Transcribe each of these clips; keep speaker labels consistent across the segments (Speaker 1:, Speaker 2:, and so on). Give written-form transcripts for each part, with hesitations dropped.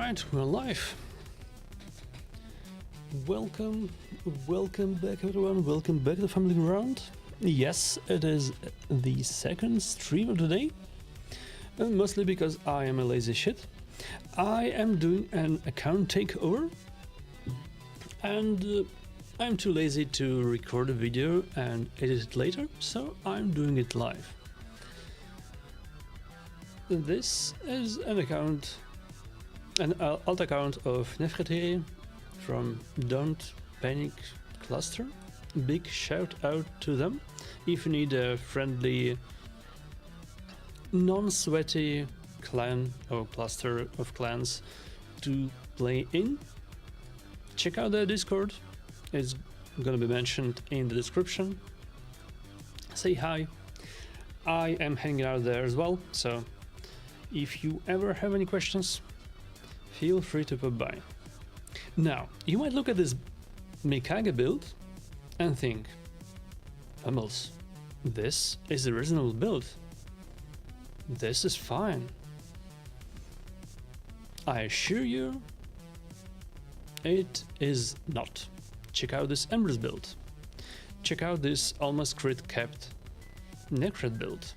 Speaker 1: Alright, we're live. Welcome back everyone, welcome back to Family Ground. Yes, it is the second stream of the day, mostly because I am a lazy shit. I am doing an account takeover, and I'm too lazy to record a video and edit it later, so I'm doing it live. This is an account, an alt account of Nefretere from Don't Panic Cluster. Big shout out to them. If you need a friendly, non-sweaty clan or cluster of clans to play in, check out their Discord. It's gonna be mentioned in the description. Say hi. I am hanging out there as well, so if you ever have any questions, feel free to pop by. Now, you might look at this Mikage build and think, Hummels, this is a reasonable build. This is fine. I assure you, it is not. Check out this Embers build. Check out this almost crit capped Necret build.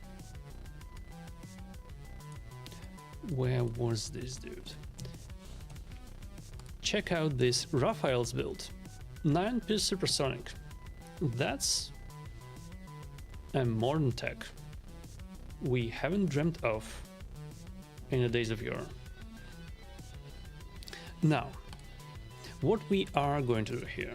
Speaker 1: Where was this dude? Check out this Raphael's build. 9-piece supersonic. That's a modern tech we haven't dreamt of in the days of yore. Now, what we are going to do here,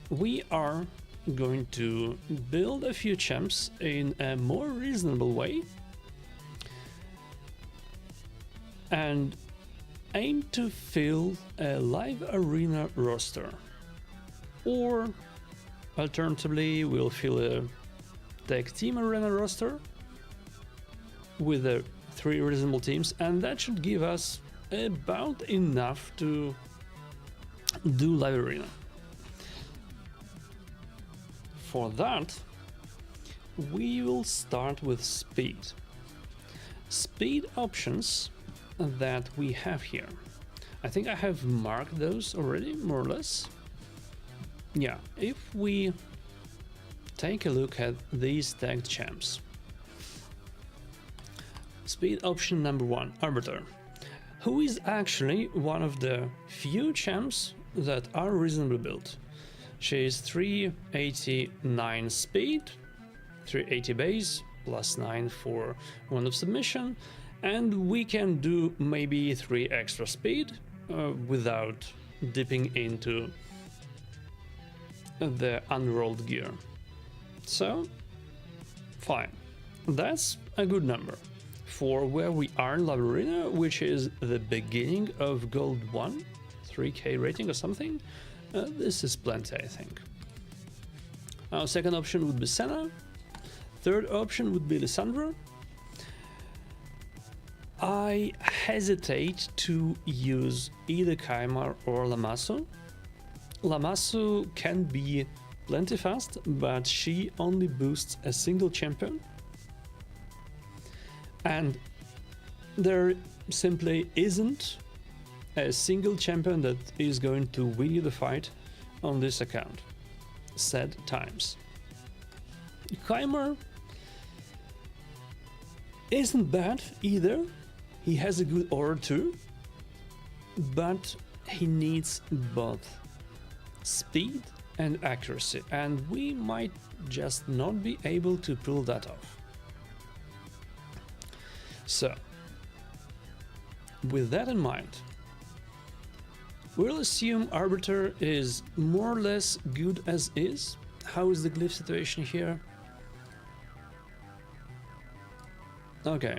Speaker 1: we are going to build a few champs in a more reasonable way and aim to fill a live arena roster, or alternatively we'll fill a tag team arena roster with 3 reasonable teams, and that should give us about enough to do live arena. For that, we will start with speed options that we have here. I think I have marked those already, more or less. Yeah, if we take a look at these tagged champs. Speed option number 1, Arbiter, who is actually one of the few champs that are reasonably built. She is 389 speed, 380 base, plus 9 for one of submission, and we can do maybe 3 extra speed without dipping into the unrolled gear. So, fine. That's a good number for where we are in Lab Arena, which is the beginning of Gold 1, 3k rating or something. This is plenty, I think. Our second option would be Senna. Third option would be Lissandra. I hesitate to use either Kaimar or Lamasu. Lamasu can be plenty fast, but she only boosts a single champion. And there simply isn't a single champion that is going to win you the fight on this account. Sad times. Kaimar isn't bad either. He has a good aura too, but he needs both speed and accuracy, and we might just not be able to pull that off. So, with that in mind, we'll assume Arbiter is more or less good as is. How is the glyph situation here? Okay,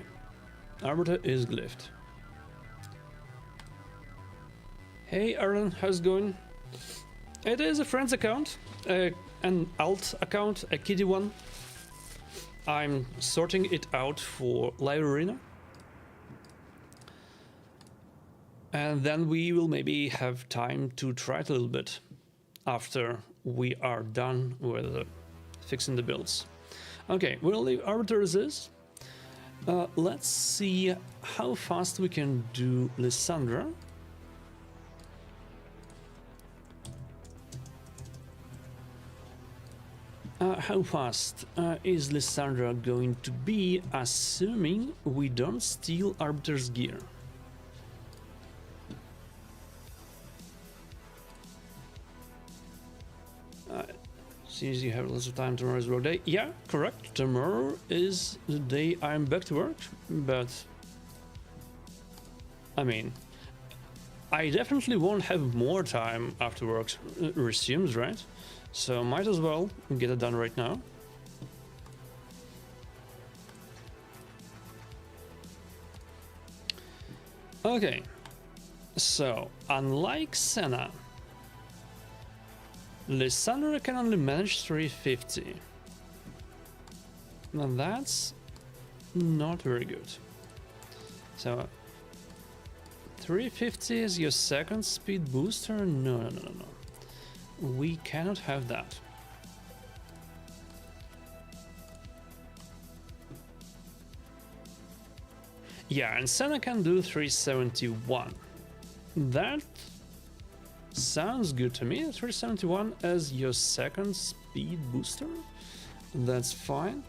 Speaker 1: Arbiter is glyphed. Hey Arlen, how's it going? It is a friend's account, an alt account, a kiddie one. I'm sorting it out for live arena. And then we will maybe have time to try it a little bit after we are done with fixing the builds. Okay, we'll leave Arbiter as is. Let's see how fast we can do Lysandra. How fast is Lysandra going to be, assuming we don't steal Arbiter's gear? Since you have lots of time, tomorrow is work day. Yeah, correct. Tomorrow is the day I'm back to work, but I mean, I definitely won't have more time after work resumes, right? So might as well get it done right now. Okay, so unlike Senna, Lysandra can only manage 350. Now that's not very good. So 350 is your second speed booster? No. We cannot have that. Yeah, and Senna can do 371. That sounds good to me. 371 as your second speed booster. That's fine.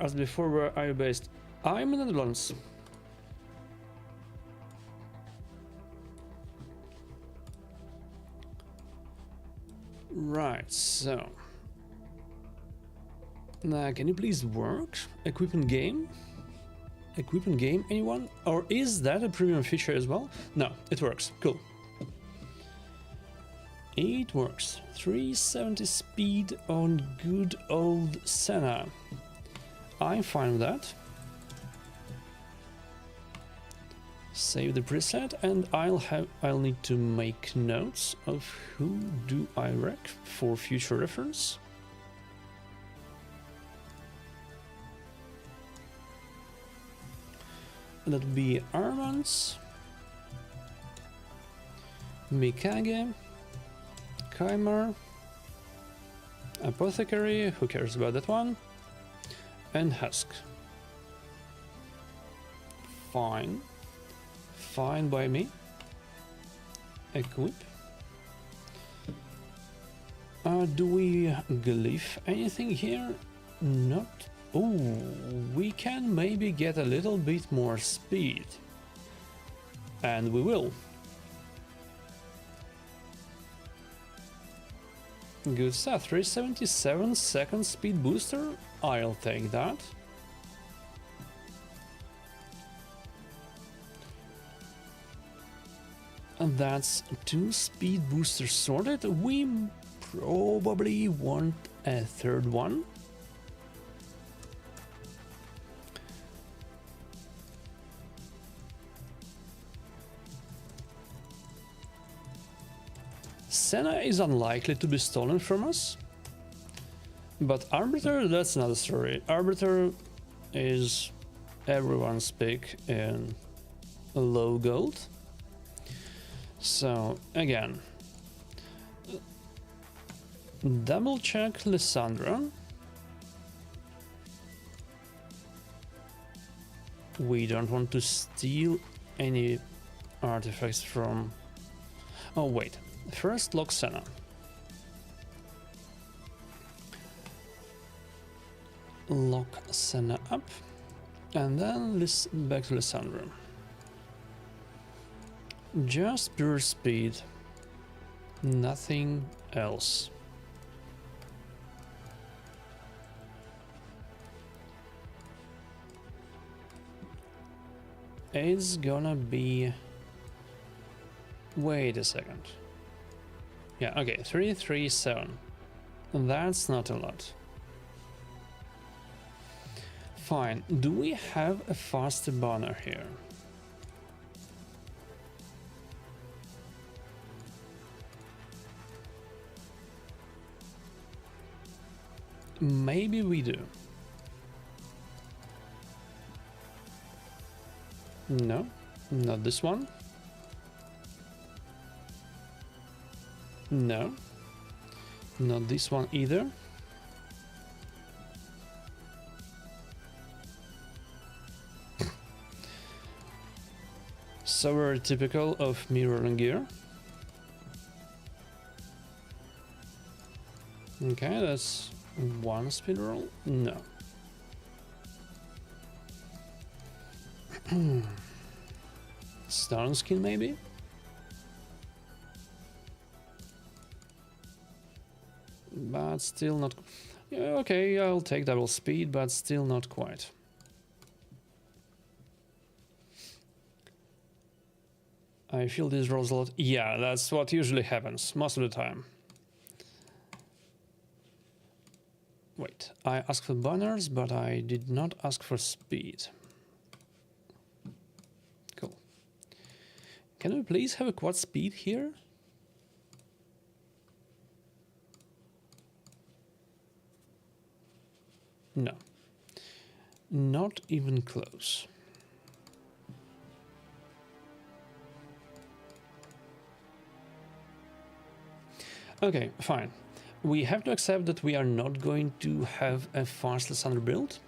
Speaker 1: As before, where are you based? I'm in the Netherlands. Right, so now can you please work? Equipment game? Equipment game, anyone? Or is that a premium feature as well? No, it works. Cool. It works. 370 speed on good old Senna. I'm fine with that. Save the preset, and I'll need to make notes of who do I wreck for future reference. That'll be Armans, Mikage, Kaimar, Apothecary, who cares about that one, and Husk. Fine. Fine by me. Equip. Do we glyph anything here? Not. Oh, we can maybe get a little bit more speed. And we will. Good stuff. 377 second speed booster. I'll take that. And that's 2 speed boosters sorted. We probably want a third one. Senna is unlikely to be stolen from us. But Arbiter, that's another story. Arbiter is everyone's pick in low gold. So, again, double check Lysandra. We don't want to steal any artifacts from... Oh, wait. First, lock Senna. Lock Senna up. And then back to Lysandra. Just pure speed, nothing else. It's gonna be... Wait a second. Yeah, okay, 337. That's not a lot. Fine, do we have a faster banner here? Maybe we do. No, not this one. No, not this one either. So very typical of mirror and gear. Okay, that's one speed roll. No. Stone skin maybe? But still not... Yeah, okay, I'll take double speed, but still not quite. I feel this rolls a lot. Yeah, that's what usually happens most of the time. Wait, I asked for banners, but I did not ask for speed. Cool. Can we please have a quad speed here? No. Not even close. Okay, fine. We have to accept that we are not going to have a fast Lysander build.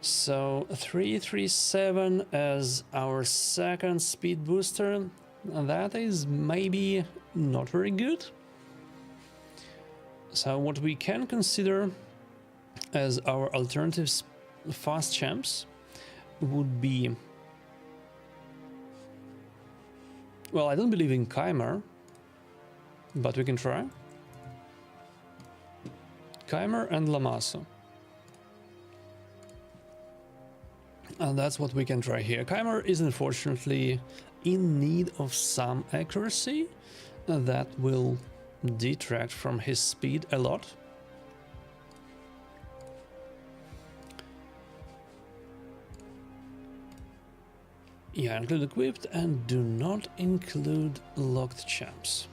Speaker 1: So 337 as our second speed booster, that is maybe not very good. So what we can consider as our alternatives fast champs would be... Well, I don't believe in Chimer, but we can try. Chimer and Lamasu. And that's what we can try here. Chimer is unfortunately in need of some accuracy. That will detract from his speed a lot. Yeah, include equipped and do not include locked champs.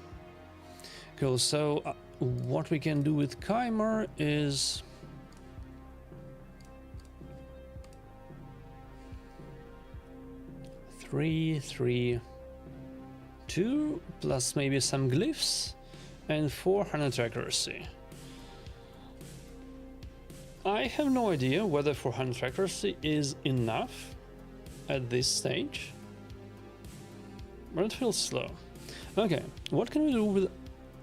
Speaker 1: Cool, so what we can do with Chimer is... Three, 2, plus maybe some glyphs, and 400 accuracy. I have no idea whether 400 accuracy is enough at this stage, but it feels slow. Okay, what can we do with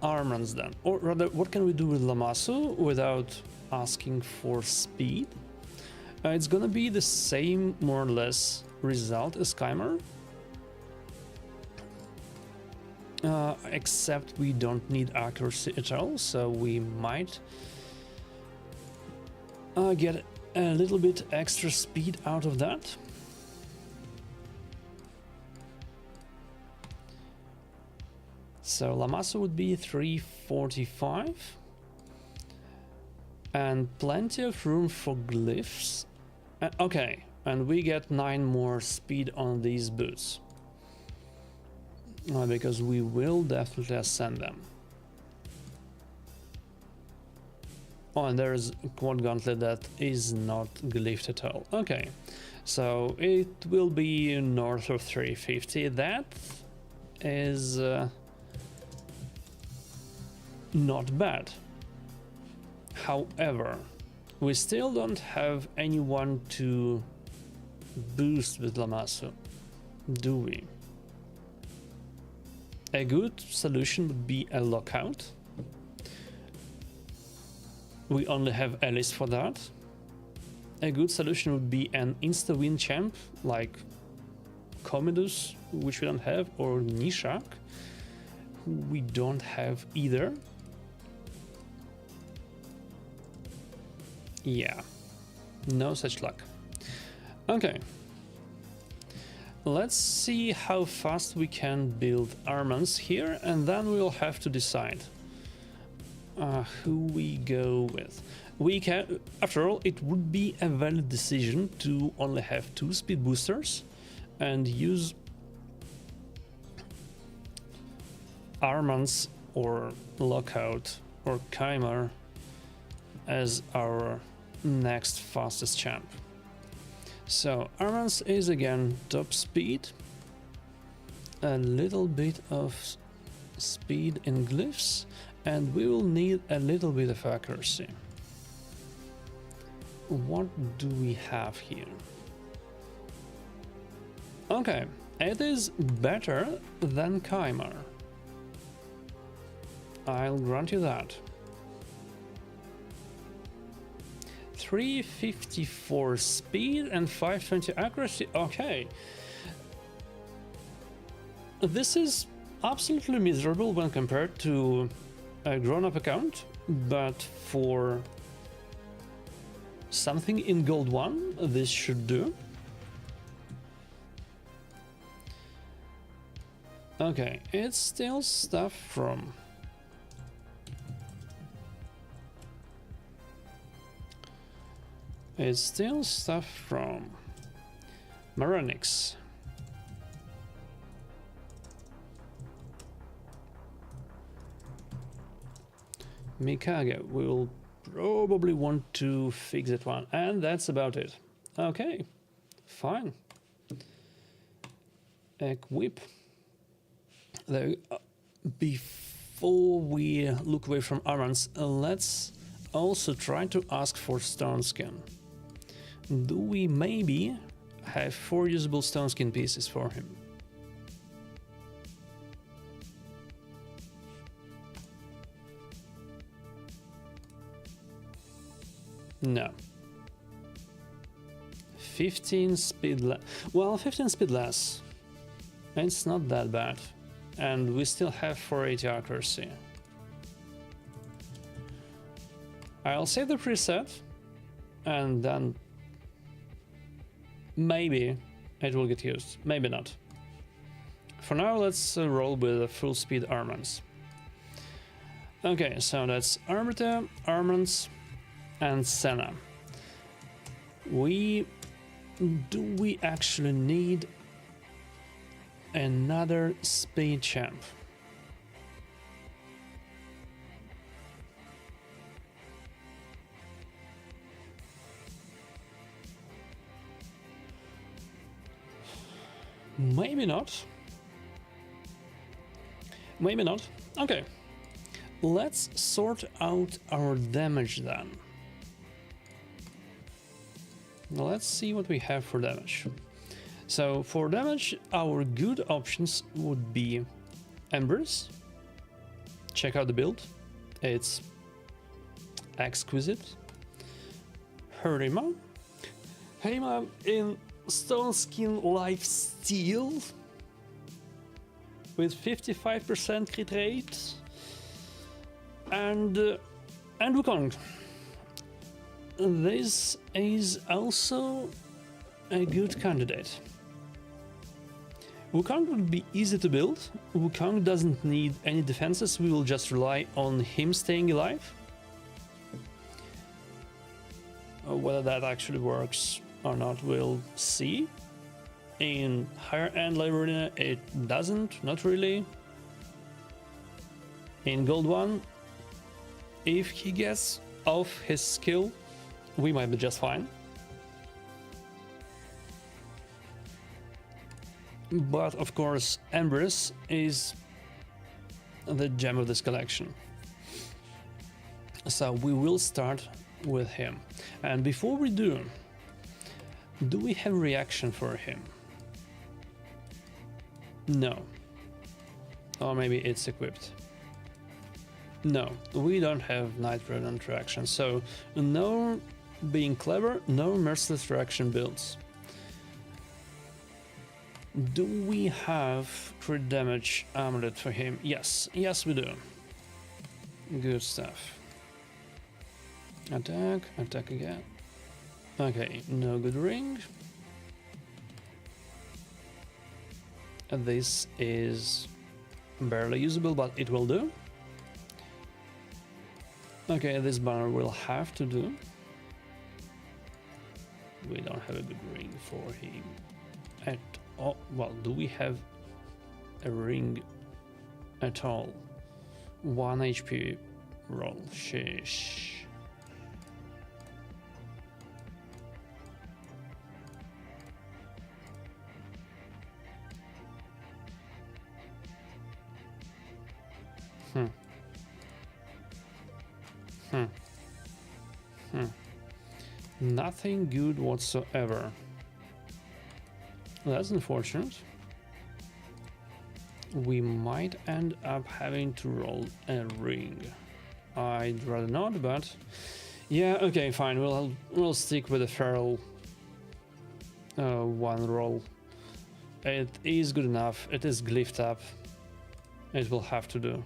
Speaker 1: Armans then? Or rather, what can we do with Lamasu without asking for speed? It's gonna be the same, more or less, result as Chimer. Except we don't need accuracy at all, so we might get a little bit extra speed out of that. So Lamasu would be 345 and plenty of room for glyphs. Okay, and we get 9 more speed on these boots. Because we will definitely ascend them. Oh, and there is a quad gauntlet that is not glyphed at all. Okay, so it will be north of 350. That is not bad. However, we still don't have anyone to boost with Lamasu, do we? A good solution would be a lockout. We only have Alice for that. A good solution would be an insta-win champ like Commodus, which we don't have, or Nishak, who we don't have either. Yeah, no such luck. Okay. Let's see how fast we can build Armans here, and then we'll have to decide who we go with. We can, after all, it would be a valid decision to only have 2 speed boosters and use Armans or Lockout or Chimer as our next fastest champ. So Armans is again top speed, a little bit of speed in glyphs, and we will need a little bit of accuracy. What do we have here? Okay, it is better than Chimera. I'll grant you that. 354 speed and 520 accuracy. Okay. This is absolutely miserable when compared to a grown-up account, but for something in Gold 1, this should do. Okay, it's still stuff from... It's still stuff from Maronix. Mikage will probably want to fix that one, and that's about it. Okay, fine. Equip. Before we look away from armaments, let's also try to ask for stone skin. Do we maybe have 4 usable stone skin pieces for him? No. 15 speed less. Well, 15 speed less. It's not that bad. And we still have 480 accuracy. I'll save the preset, and then maybe it will get used, maybe not. For now, let's roll with the full speed armaments. Okay, so that's Arbiter, armaments, and Senna. Do we actually need another speed champ? Maybe not. Maybe not. Okay. Let's sort out our damage then. Let's see what we have for damage. So for damage, our good options would be Embers. Check out the build. It's exquisite. Harima. Harima in Stone Skin Life Steal with 55% crit rate, and Wukong. This is also a good candidate. Wukong would be easy to build. Wukong doesn't need any defenses, we will just rely on him staying alive. Whether that actually works or not, we'll see. In higher end level arena, it doesn't, not really. In Gold 1, if he gets off his skill, we might be just fine. But of course, Embers is the gem of this collection. So we will start with him. And before we do we have a reaction for him? No. Or maybe it's equipped. No, we don't have Night Revenant reaction, so no being clever, no merciless reaction builds. Do we have crit damage amulet for him? Yes, yes we do. Good stuff. Attack, attack again. Okay, no good ring. This is barely usable, but it will do. Okay, this banner will have to do. We don't have a good ring for him at all. Well, do we have a ring at all? 1 HP roll. Sheesh. Nothing good whatsoever. That's unfortunate. We might end up having to roll a ring. I'd rather not, but yeah, okay, fine. We'll stick with the feral one roll. It is good enough. It is glyphed up. It will have to do.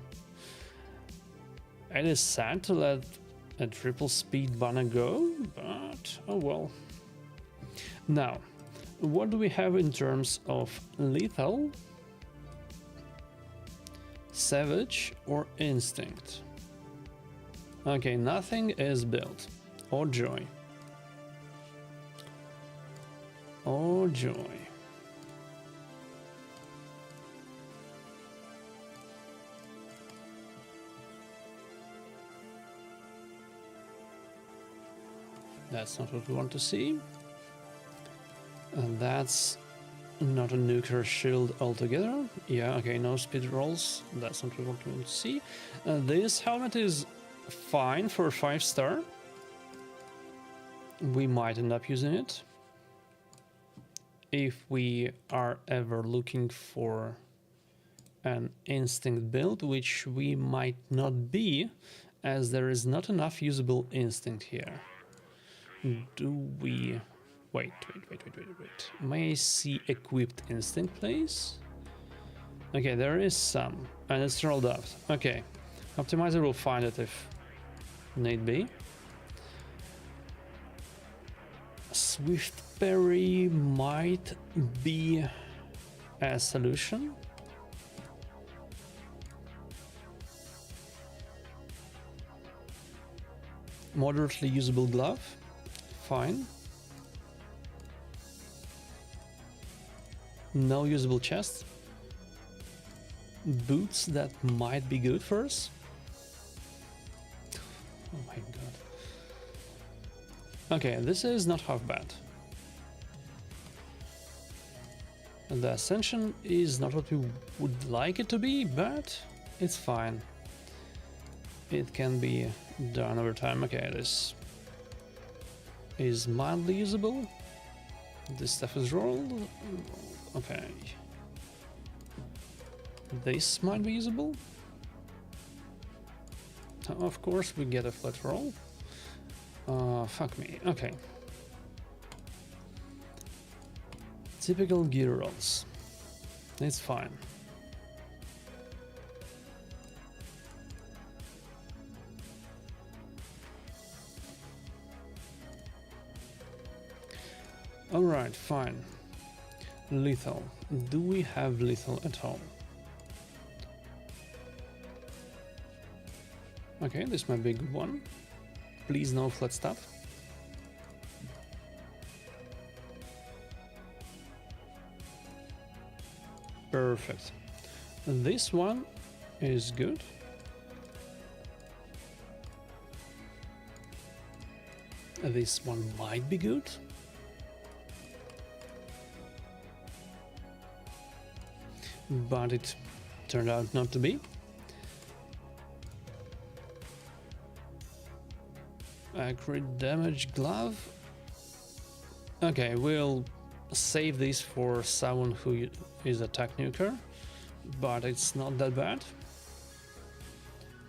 Speaker 1: It is sad to let a triple speed banner go, but oh well. Now, what do we have in terms of lethal, savage, or instinct? Okay, nothing is built. Or joy. Or joy. That's not what we want to see. And that's not a nuclear shield altogether. Yeah, okay, no speed rolls. That's not what we want to see. This helmet is fine for 5-star. We might end up using it if we are ever looking for an instinct build, which we might not be, as there is not enough usable instinct here. Do we... Wait. May I see equipped instinct, please? Okay, there is some, and it's rolled up. Okay, optimizer will find it if need be. Swift parry might be a solution. Moderately usable glove, fine. No usable chest. Boots, that might be good for us. Oh my god. Okay, this is not half bad. The Ascension is not what we would like it to be, but it's fine. It can be done over time. Okay, this is mildly usable. This stuff is rolled. Okay. This might be usable. Of course, we get a flat roll. Fuck me. Okay. Typical gear rolls. It's fine. Alright, fine. Lethal. Do we have lethal at all? Okay, this might be a good one. Please no flat stuff. Perfect. This one is good. This one might be good. But it turned out not to be. Crit damage glove. Okay, we'll save this for someone who is attack nuker, but it's not that bad.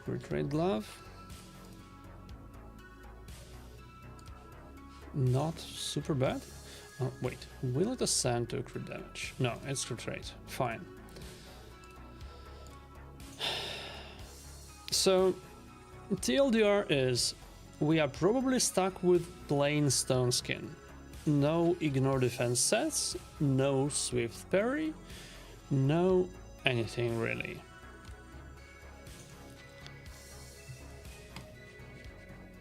Speaker 1: Crit rate glove. Not super bad. Oh, wait, will it ascend to crit damage? No, it's crit rate. Fine. So, TLDR is, we are probably stuck with plain stone skin. No ignore defense sets, no swift parry, no anything really.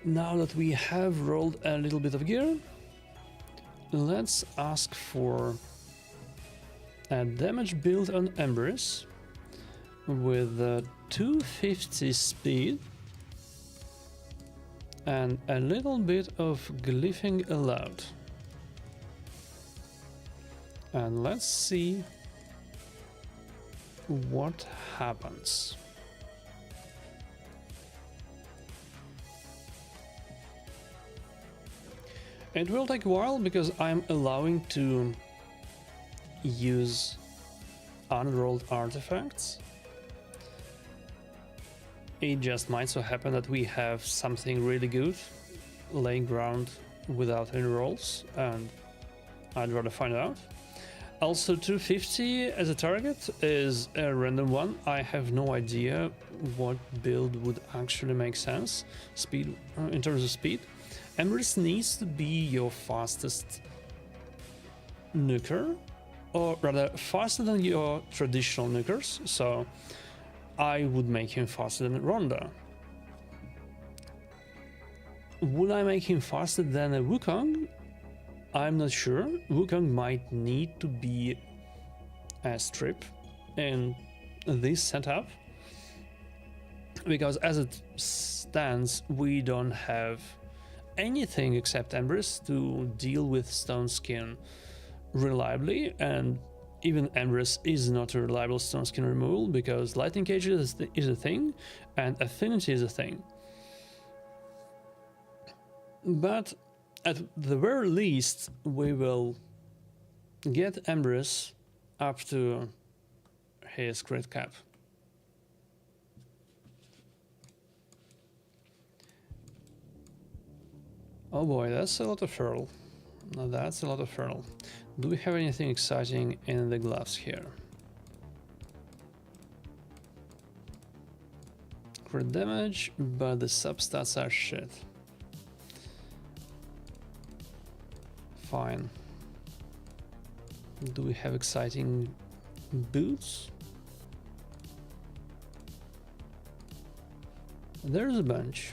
Speaker 1: Now that we have rolled a little bit of gear, let's ask for a damage build on Embers with 250 speed and a little bit of glyphing allowed. And let's see what happens. It will take a while because I'm allowing to use unrolled artifacts. It just might so happen that we have something really good laying ground without any rolls, and I'd rather find out. Also, 250 as a target is a random one. I have no idea what build would actually make sense speed in terms of speed. Embers needs to be your fastest nuker, or rather faster than your traditional nukers, so I would make him faster than Ronda. Would I make him faster than a Wukong? I'm not sure. Wukong might need to be a strip in this setup, because as it stands, we don't have anything except Embers to deal with Stone Skin reliably, and even Embers is not a reliable Stone Skin removal because Lightning Cage is a thing and Affinity is a thing. But at the very least, we will get Embers up to his crit cap. Oh boy, that's a lot of Feral. Now that's a lot of Feral. Do we have anything exciting in the gloves here? Crit damage, but the substats are shit. Fine. Do we have exciting boots? There's a bunch.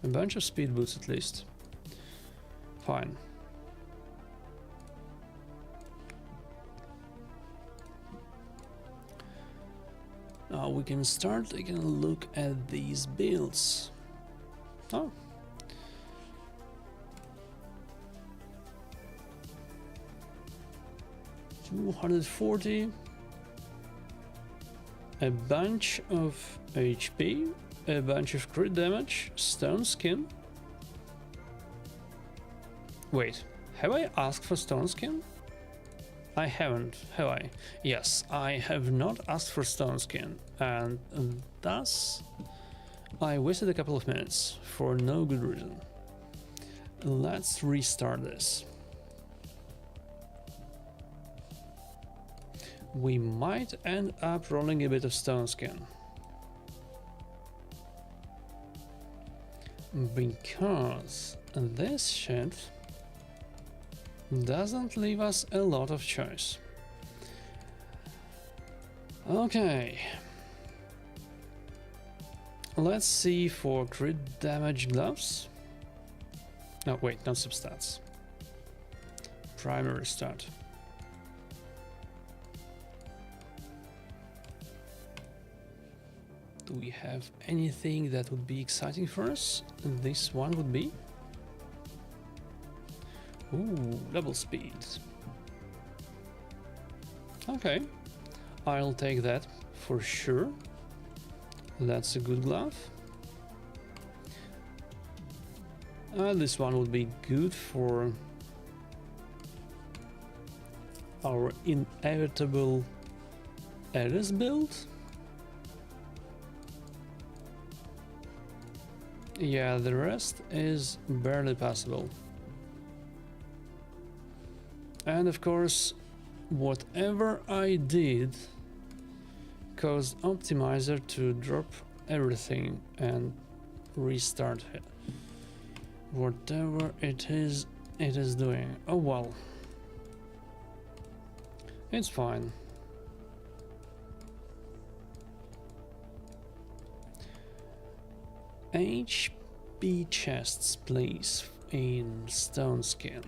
Speaker 1: A bunch of speed boots at least. Fine. Now we can start taking a look at these builds. Oh. $240. A bunch of HP. A bunch of crit damage, Stone Skin. Wait, have I asked for Stone Skin? I haven't, have I? Yes, I have not asked for Stone Skin, and thus I wasted a couple of minutes for no good reason. Let's restart this. We might end up rolling a bit of Stone Skin, because this shit doesn't leave us a lot of choice. Okay, let's see for crit damage gloves. No, wait, not substats. Primary stat. Do we have anything that would be exciting for us? This one would be. Ooh, double speed. Okay, I'll take that for sure. That's a good glove. This one would be good for our inevitable Ares build. Yeah, the rest is barely passable. And of course, whatever I did caused Optimizer to drop everything and restart it. Whatever it is doing. Oh well. It's fine. HP chests, please, in Stone Skin.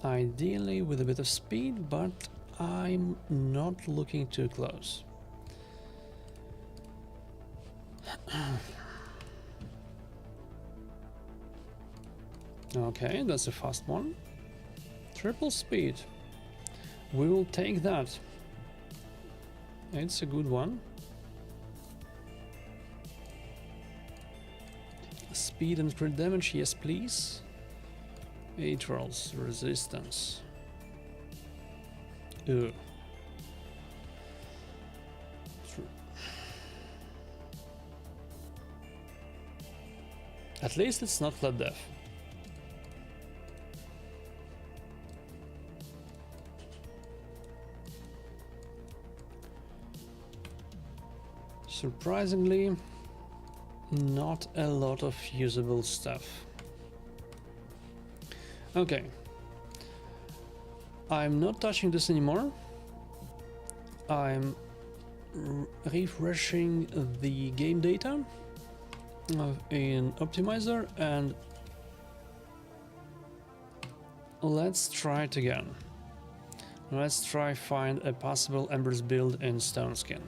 Speaker 1: Ideally with a bit of speed, but I'm not looking too close. Okay, that's a fast one. Triple speed. We will take that. It's a good one. Speed and crit damage, yes please. 8 rolls resistance. Ew. At least it's not flat death. Surprisingly, not a lot of usable stuff. Okay. I'm not touching this anymore. I'm refreshing the game data in Optimizer, and let's try it again. Let's try find a possible Embers build in Stone Skin.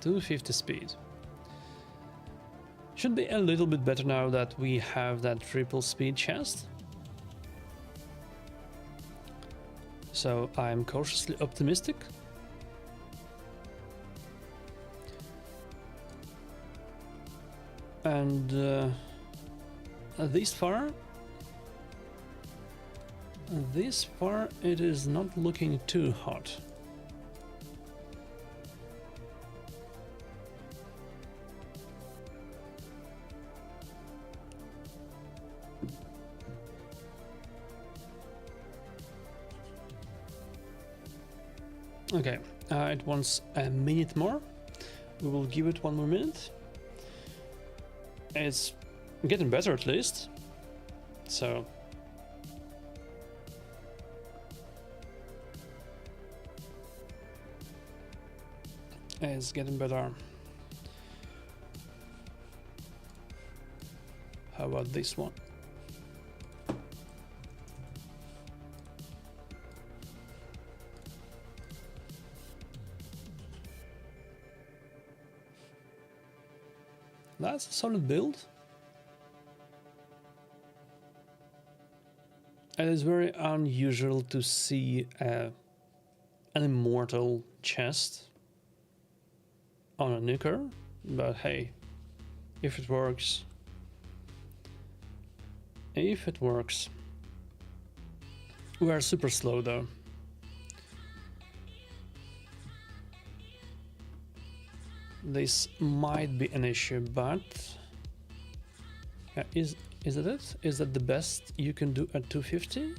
Speaker 1: 250 speed. Should be a little bit better now that we have that triple speed chest. So I'm cautiously optimistic. And this far it is not looking too hot. Okay, it wants a minute more. We will give it 1 more minute. It's getting better at least. So it's getting better. How about this one? That's a solid build. It is very unusual to see an immortal chest on a nuker, but hey, if it works. We are super slow though. This might be an issue, but is it it? Is that the best you can do at 250?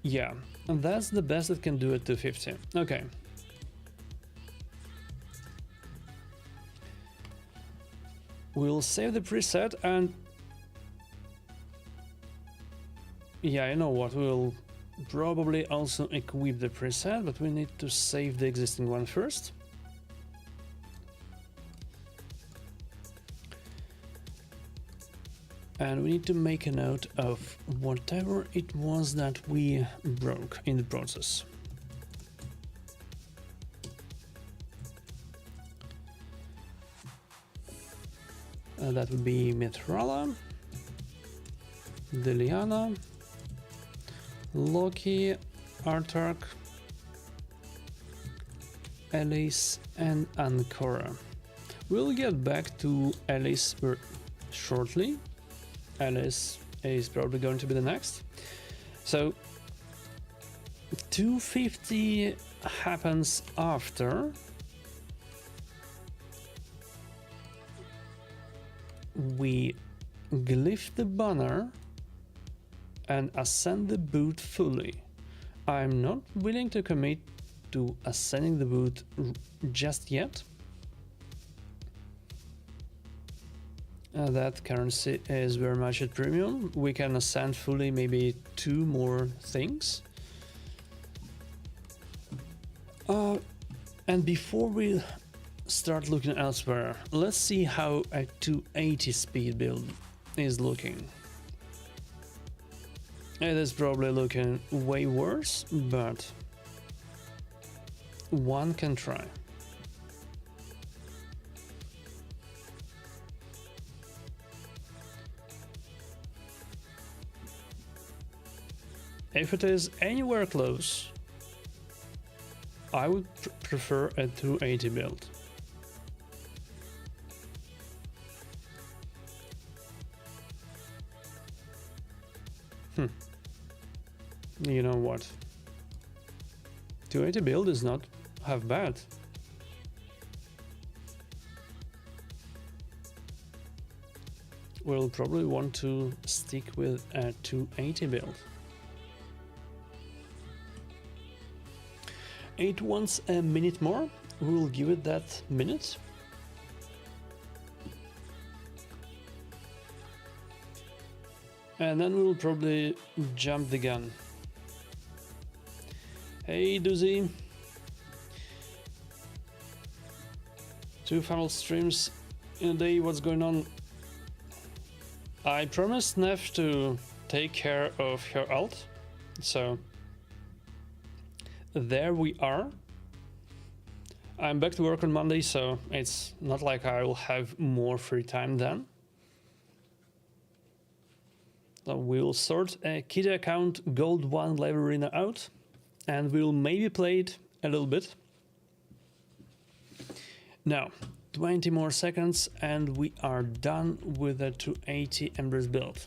Speaker 1: Yeah, and that's the best it can do at 250. Okay. We'll save the preset and yeah, you know what, we'll probably also equip the preset, but we need to save the existing one first. And we need to make a note of whatever it was that we broke in the process. That would be Mithrala, Deliana, Loki, Artark, Alice, and Ancora. We'll get back to Alice shortly. Alice is probably going to be the next. So 250 happens after we glyph the banner and ascend the boot fully. I'm not willing to commit to ascending the boot just yet. That currency is very much at premium. We can ascend fully maybe 2 more things. And before we start looking elsewhere, let's see how a 280 speed build is looking. It is probably looking way worse, but one can try. If it is anywhere close, I would prefer a 280 build. You know what? 280 build is not half bad. We'll probably want to stick with a 280 build. It wants a minute more. We'll give it that minute. And then we'll probably jump the gun. Hey Doozy. 2 final streams in a day, what's going on? I promised Neff to take care of her alt, so there we are. I'm back to work on Monday, so it's not like I will have more free time then. So we'll sort a Kid account Gold 1 Live Arena out, and we'll maybe play it a little bit. Now, 20 more seconds and we are done with the 280 Embers build.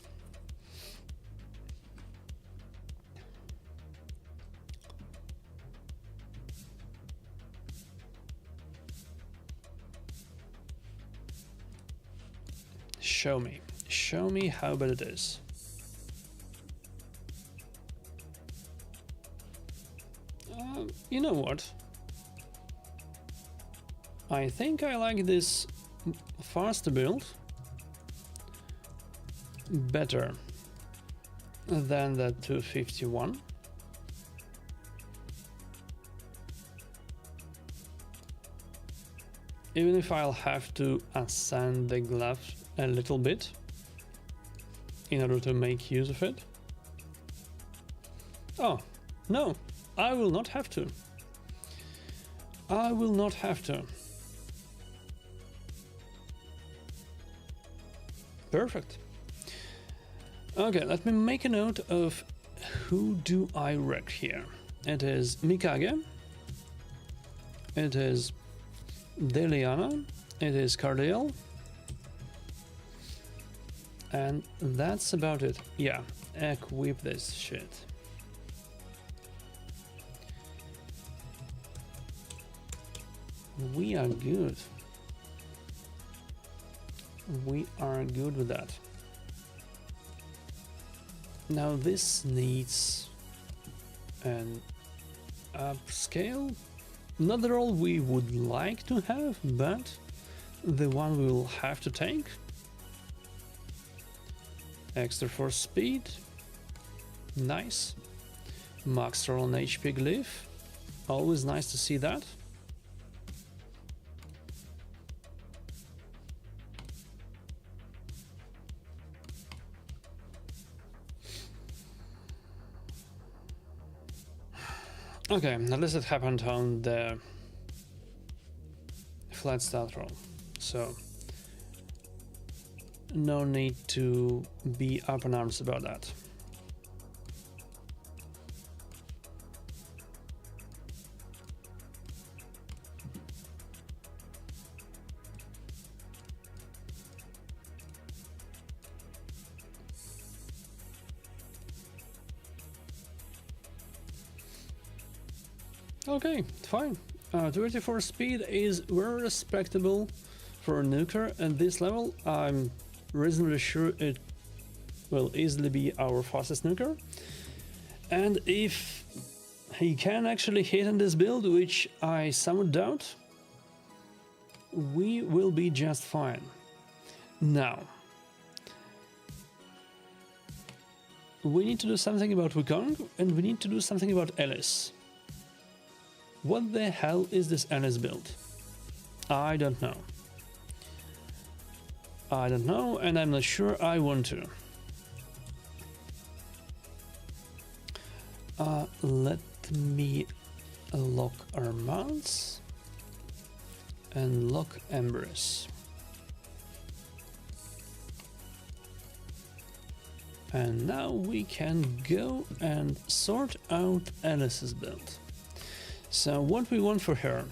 Speaker 1: Show me how bad it is. You know what? I think I like this faster build better than the 251. Even if I'll have to ascend the glove a little bit in order to make use of it. Oh, no, I will not have to. I will not have to. Perfect. Okay, let me make a note of who do I wreck here. It is Mikage, it is Deliana, it is Cardiel, and that's about it. Yeah, equip this shit. We are good. We are good with that. Now this needs an upscale. Not the role we would like to have, but the one we will have to take. Extra force speed. Nice. Max roll on HP glyph. Always nice to see that. Okay, at least it happened on the flat start roll, so no need to be up in arms about that. Okay, fine. 24 speed is very respectable for a nuker at this level. I'm reasonably sure it will easily be our fastest nuker. And if he can actually hit in this build, which I somewhat doubt, we will be just fine. Now, we need to do something about Wukong, and we need to do something about Alice. What the hell is this Alice build? I don't know. I don't know, and I'm not sure I want to. Let me lock our mounts and lock Embers. And now we can go and sort out Alice's build. So what we want for her?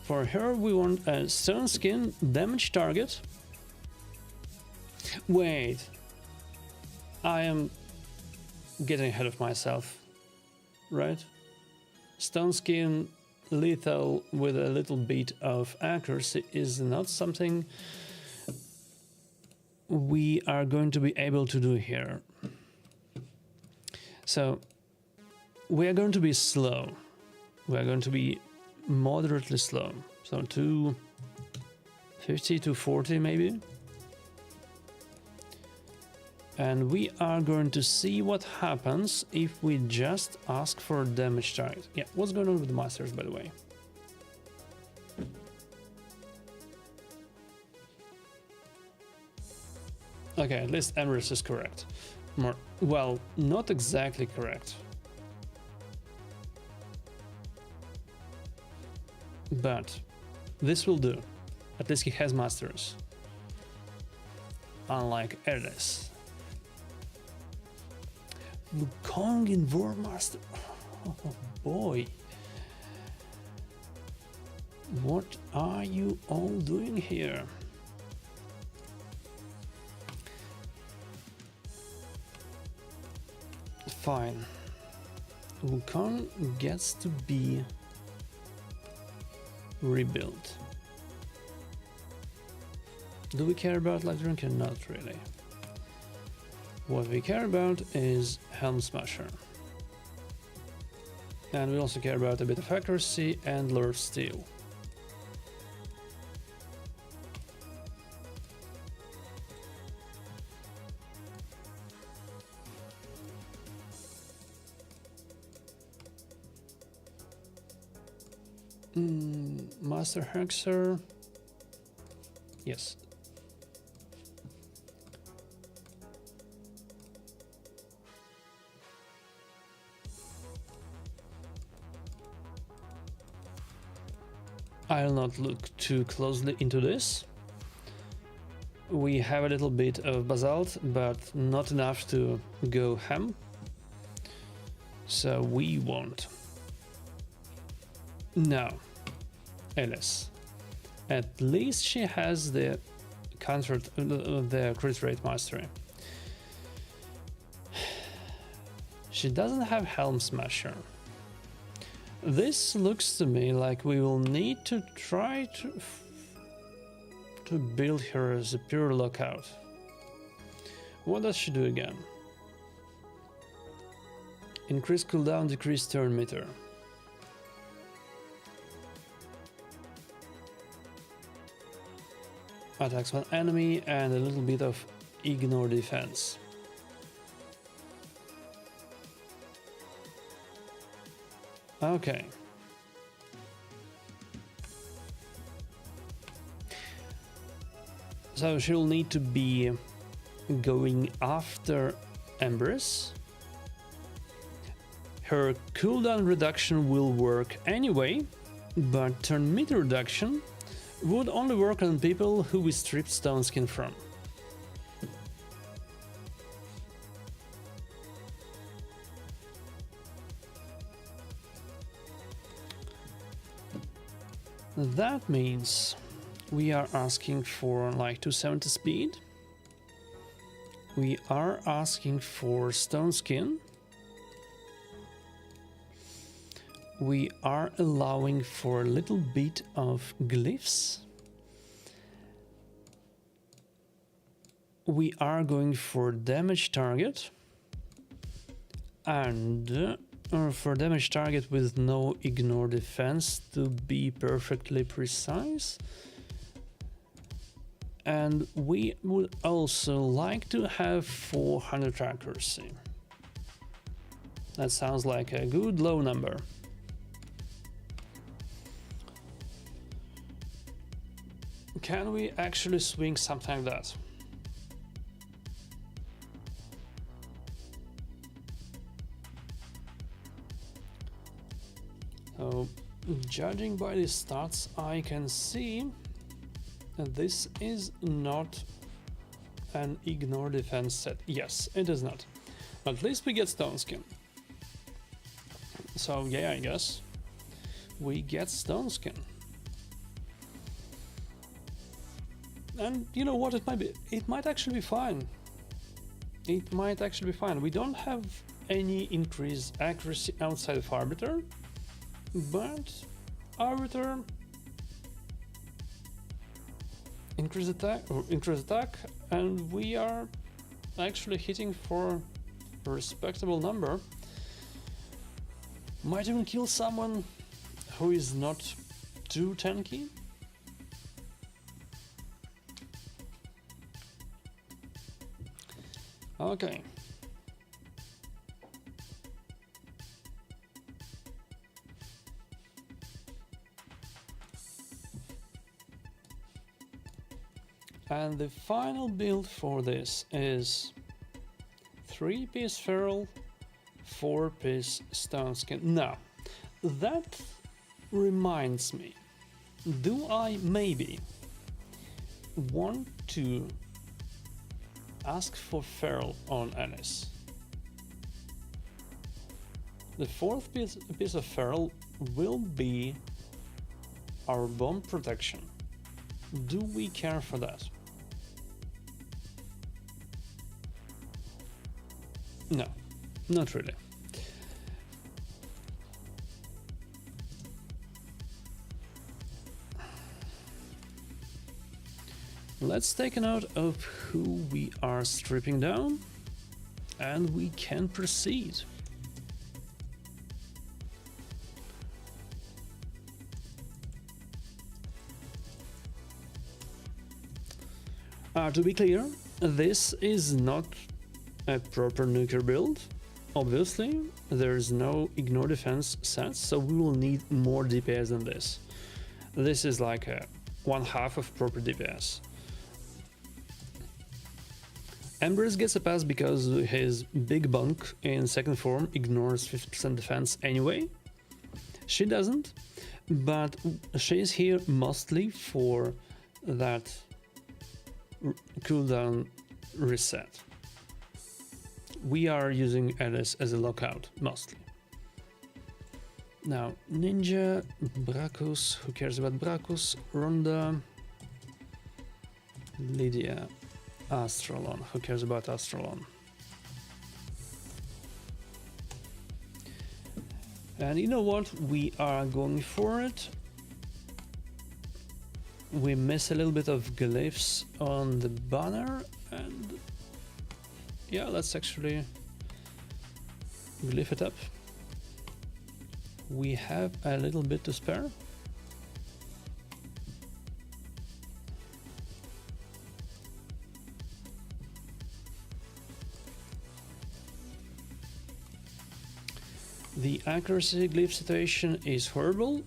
Speaker 1: For her we want a stone skin damage target. Wait, I am getting ahead of myself, right? Stone Skin lethal with a little bit of accuracy is not something we are going to be able to do here. So we are going to be slow. We are going to be moderately slow. So 250 to 40 maybe. And we are going to see what happens if we just ask for damage target. Yeah, what's going on with the masters, by the way? Okay, at least Emrys is correct. Well, not exactly correct. But this will do. At least he has masters. Unlike Ernest. Wukong in War Master. Oh boy. What are you all doing here? Fine. Wukong gets to be rebuilt. Do we care about Light Drinker? Not really. What we care about is Helm Smasher. And we also care about a bit of accuracy and Lord Steel. Master Hexer. Yes. I'll not look too closely into this. We have a little bit of basalt, but not enough to go ham. So we won't. Now, Alice. At least she has the the crit rate mastery. She doesn't have Helm Smasher. This looks to me like we will need to try to build her as a pure lockout. What does she do again? Increase cooldown, decrease turn meter. Attacks one enemy and a little bit of ignore defense. Okay. So she'll need to be going after Empress. Her cooldown reduction will work anyway, but turn meter reduction would only work on people who we stripped Stone Skin from. That means we are asking for like 270 speed. We are asking for Stone Skin. We are allowing for a little bit of glyphs. We are going for damage target. And for damage target with no ignore defense, to be perfectly precise. And we would also like to have 400 accuracy. That sounds like a good low number. Can we actually swing something like that? So, judging by the stats, I can see that this is not an ignore defense set. Yes, it is not. But at least we get Stone Skin. So yeah, I guess we get Stone Skin. And you know what, it might actually be fine. it might actually be fine. We don't have any increased accuracy outside of Arbiter, but Arbiter increase attack, and we are actually hitting for a respectable number. Might even kill someone who is not too tanky. Okay. And the final build for this is 3-piece feral, 4-piece stone skin. Now, that reminds me, do I maybe want to ask for feral on Ennis? The 4th piece of feral will be our bomb protection. Do we care for that? No, not really. Let's take a note of who we are stripping down, and we can proceed. To be clear, this is not a proper nuclear build. Obviously, there is no ignore defense set, so we will need more DPS than this. This is like a 1/2 of proper DPS. Embers gets a pass because his big bunk in second form ignores 50% defense anyway. She doesn't, but she's here mostly for that cooldown reset. We are using Alice as a lockout mostly. Now, Ninja, Bracus, who cares about Bracus, Ronda, Lydia, Astralon, who cares about Astralon. And you know what? We are going for it. We miss a little bit of glyphs on the banner, and yeah, let's actually glyph it up. We have a little bit to spare. The accuracy glyph situation is horrible,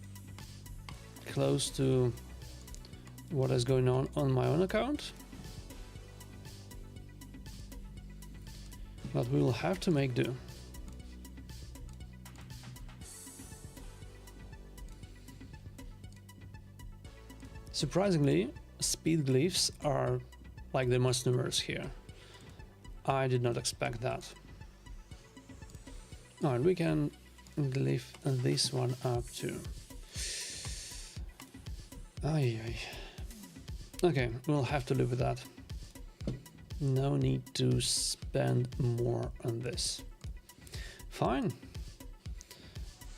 Speaker 1: close to what is going on my own account, but we will have to make do. Surprisingly, speed glyphs are like the most numerous here. I did not expect that. Alright, we can glyph this one up too. Ay. Okay, we'll have to live with that. No need to spend more on this. Fine.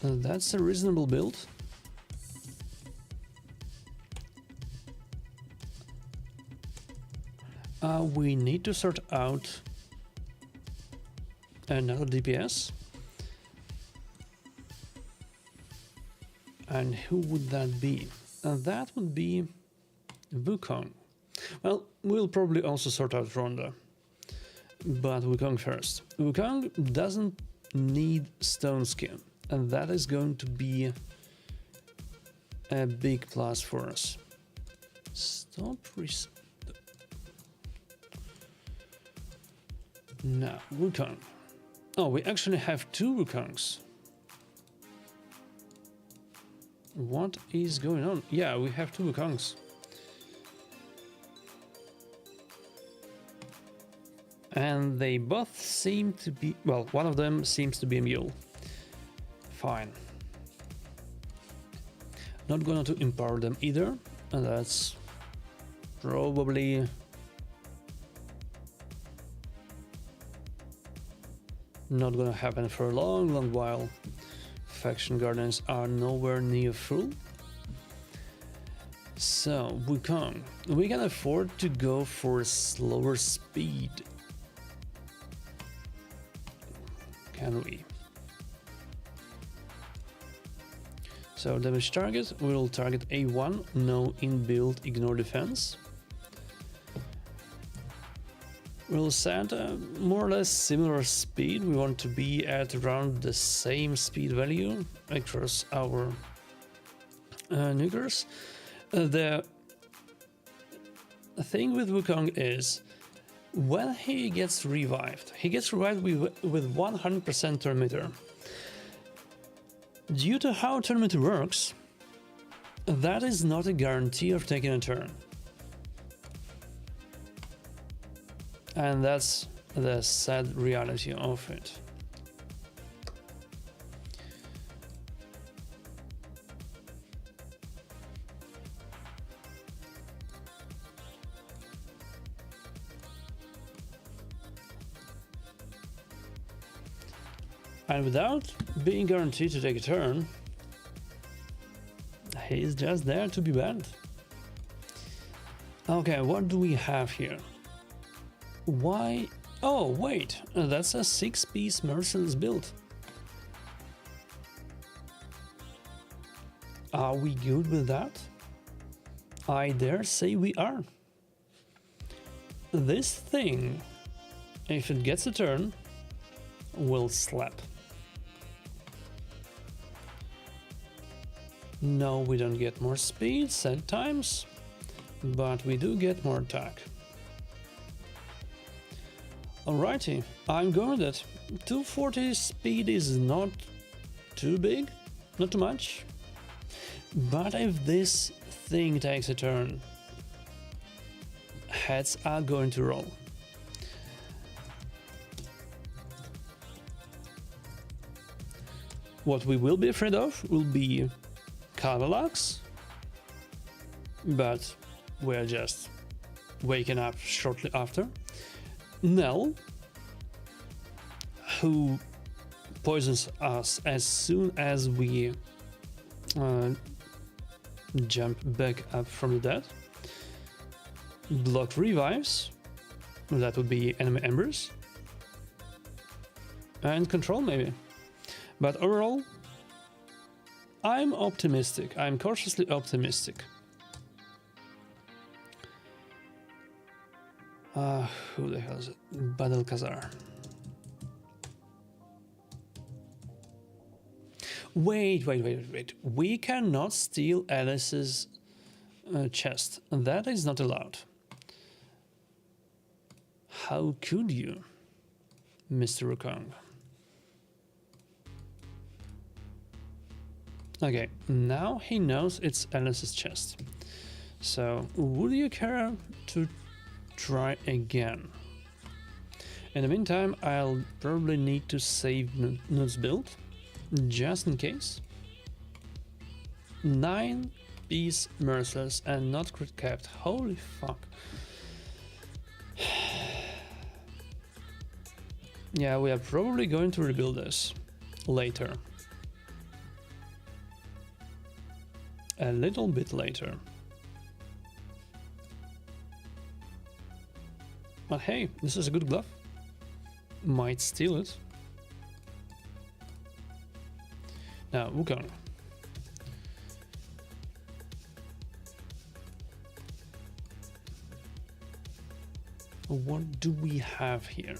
Speaker 1: That's a reasonable build. We need to sort out another DPS. And who would that be? That would be Wukong. Well, we'll probably also sort out Ronda, but Wukong first. Wukong doesn't need stone skin, and that is going to be a big plus for us. Stop. Now, Wukong. Oh, we actually have 2 Wukongs. What is going on? Yeah, we have 2 Wukongs. And they both seem to be... well, one of them seems to be a mule. Fine. Not going to empower them either. And that's probably Not gonna happen for a long while. Faction gardens are nowhere near full. So, Wukong, we can afford to go for slower speed. Can we? So, damage target, we'll target A1, no inbuilt ignore defense. We'll set a more or less similar speed. We want to be at around the same speed value across our nukers. The thing with Wukong is, when he gets revived with 100% turn meter. Due to how turn meter works, that is not a guarantee of taking a turn. And that's the sad reality of it. And without being guaranteed to take a turn, he's just there to be banned. Okay, what do we have here? Why? Oh, wait, that's a 6-piece merciless build. Are we good with that? I dare say we are. This thing, if it gets a turn, will slap. No, we don't get more speed at times, but we do get more attack. Alrighty, I'm going with it. 240 speed is not too big, not too much. But if this thing takes a turn, heads are going to roll. What we will be afraid of will be Cavalux, but we're just waking up shortly after. Nell, who poisons us as soon as we jump back up from the dead. Block revives, that would be enemy embers. And control maybe. But overall, I'm optimistic. I'm cautiously optimistic. Who the hell is it? Badalcazar. Wait. We cannot steal Alice's chest. That is not allowed. How could you, Mr. Wukong? Okay, now he knows it's Alice's chest. So, would you care to try again? In the meantime, I'll probably need to save Nut's build, just in case. 9-piece merciless and not crit capped. Holy fuck. Yeah, we are probably going to rebuild this later. A little bit later. But hey, this is a good bluff. Might steal it. Now, Wukong. What do we have here?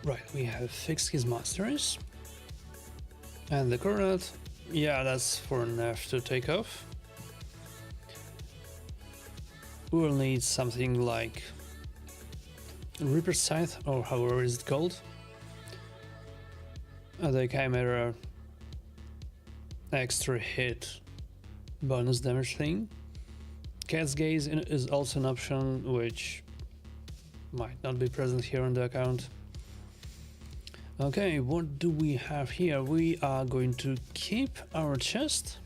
Speaker 1: Right, we have fixed his masters. And the coronet, yeah, that's for an F to take off. We'll need something like Reaper Scythe, or however is it called. The Chimera extra hit bonus damage thing. Cat's Gaze is also an option which might not be present here on the account. Okay, what do we have here? We are going to keep our chest,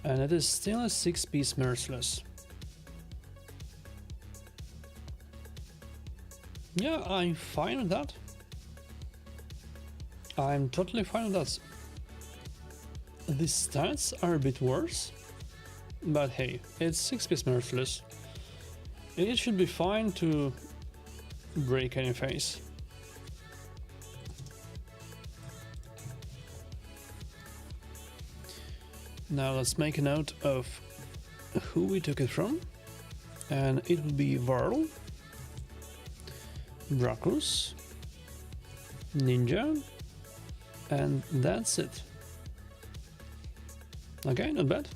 Speaker 1: and it is still a 6-piece Merciless. Yeah, I'm fine with that. I'm totally fine with that. The stats are a bit worse, but hey, it's 6-piece Merciless. It should be fine to break any face. Now let's make a note of who we took it from, and it would be Varl, Bracus, Ninja, and that's it. Okay, not bad.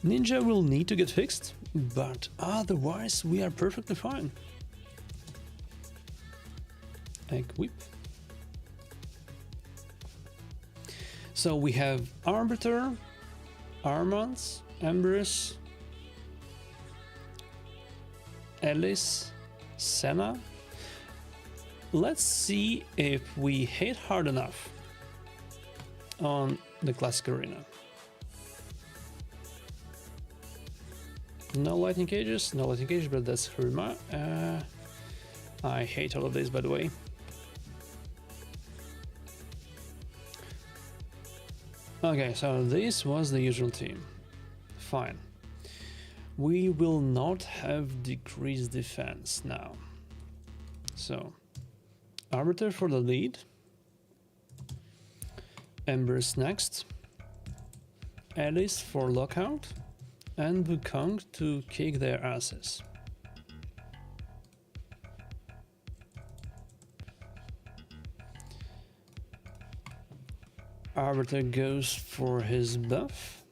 Speaker 1: Ninja will need to get fixed, but otherwise we are perfectly fine. Equip. So we have Arbiter, Armands, Empress, Alice, Senna. Let's see if we hit hard enough on the classic arena. No lightning cages, but that's Harima. I hate all of this, by the way. Okay, so this was the usual team. Fine. We will not have decreased defense now. So, Arbiter for the lead. Embers next. Alice for lockout. And Wukong to kick their asses. Arbiter goes for his buff.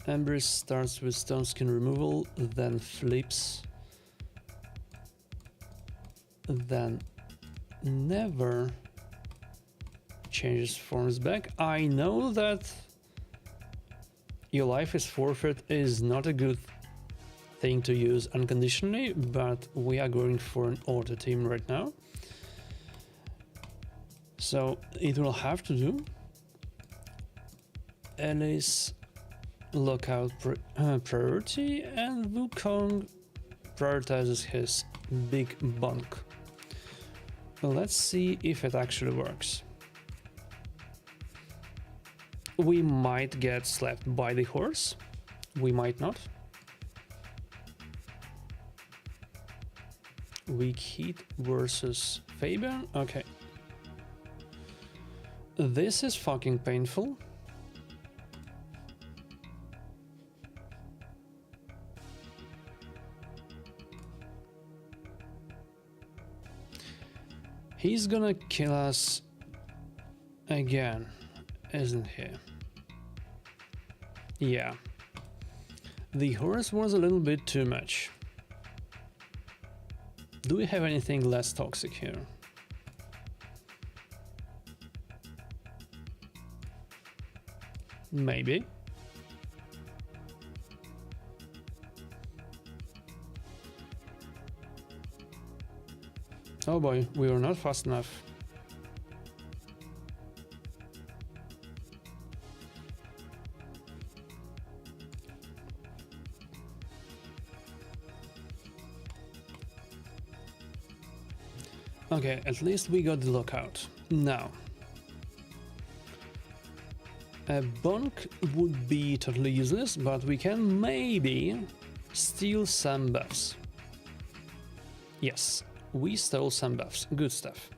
Speaker 1: Ember starts with stone skin removal, then flips, then never changes forms back. I know that your life is forfeit is not a good thing to use unconditionally, but we are going for an auto team right now. So it will have to do. Alice lockout priority, and Wukong prioritizes his big bunk. Let's see if it actually works. We might get slapped by the horse, we might not. Weak heat versus Fabian, okay. This is fucking painful. He's gonna kill us again, isn't he? Yeah. The horse was a little bit too much. Do we have anything less toxic here? Maybe. Oh boy, we were not fast enough. Okay, at least we got the lockout. Now, a bunk would be totally useless, but we can maybe steal some buffs. Yes, we stole some buffs. Good stuff.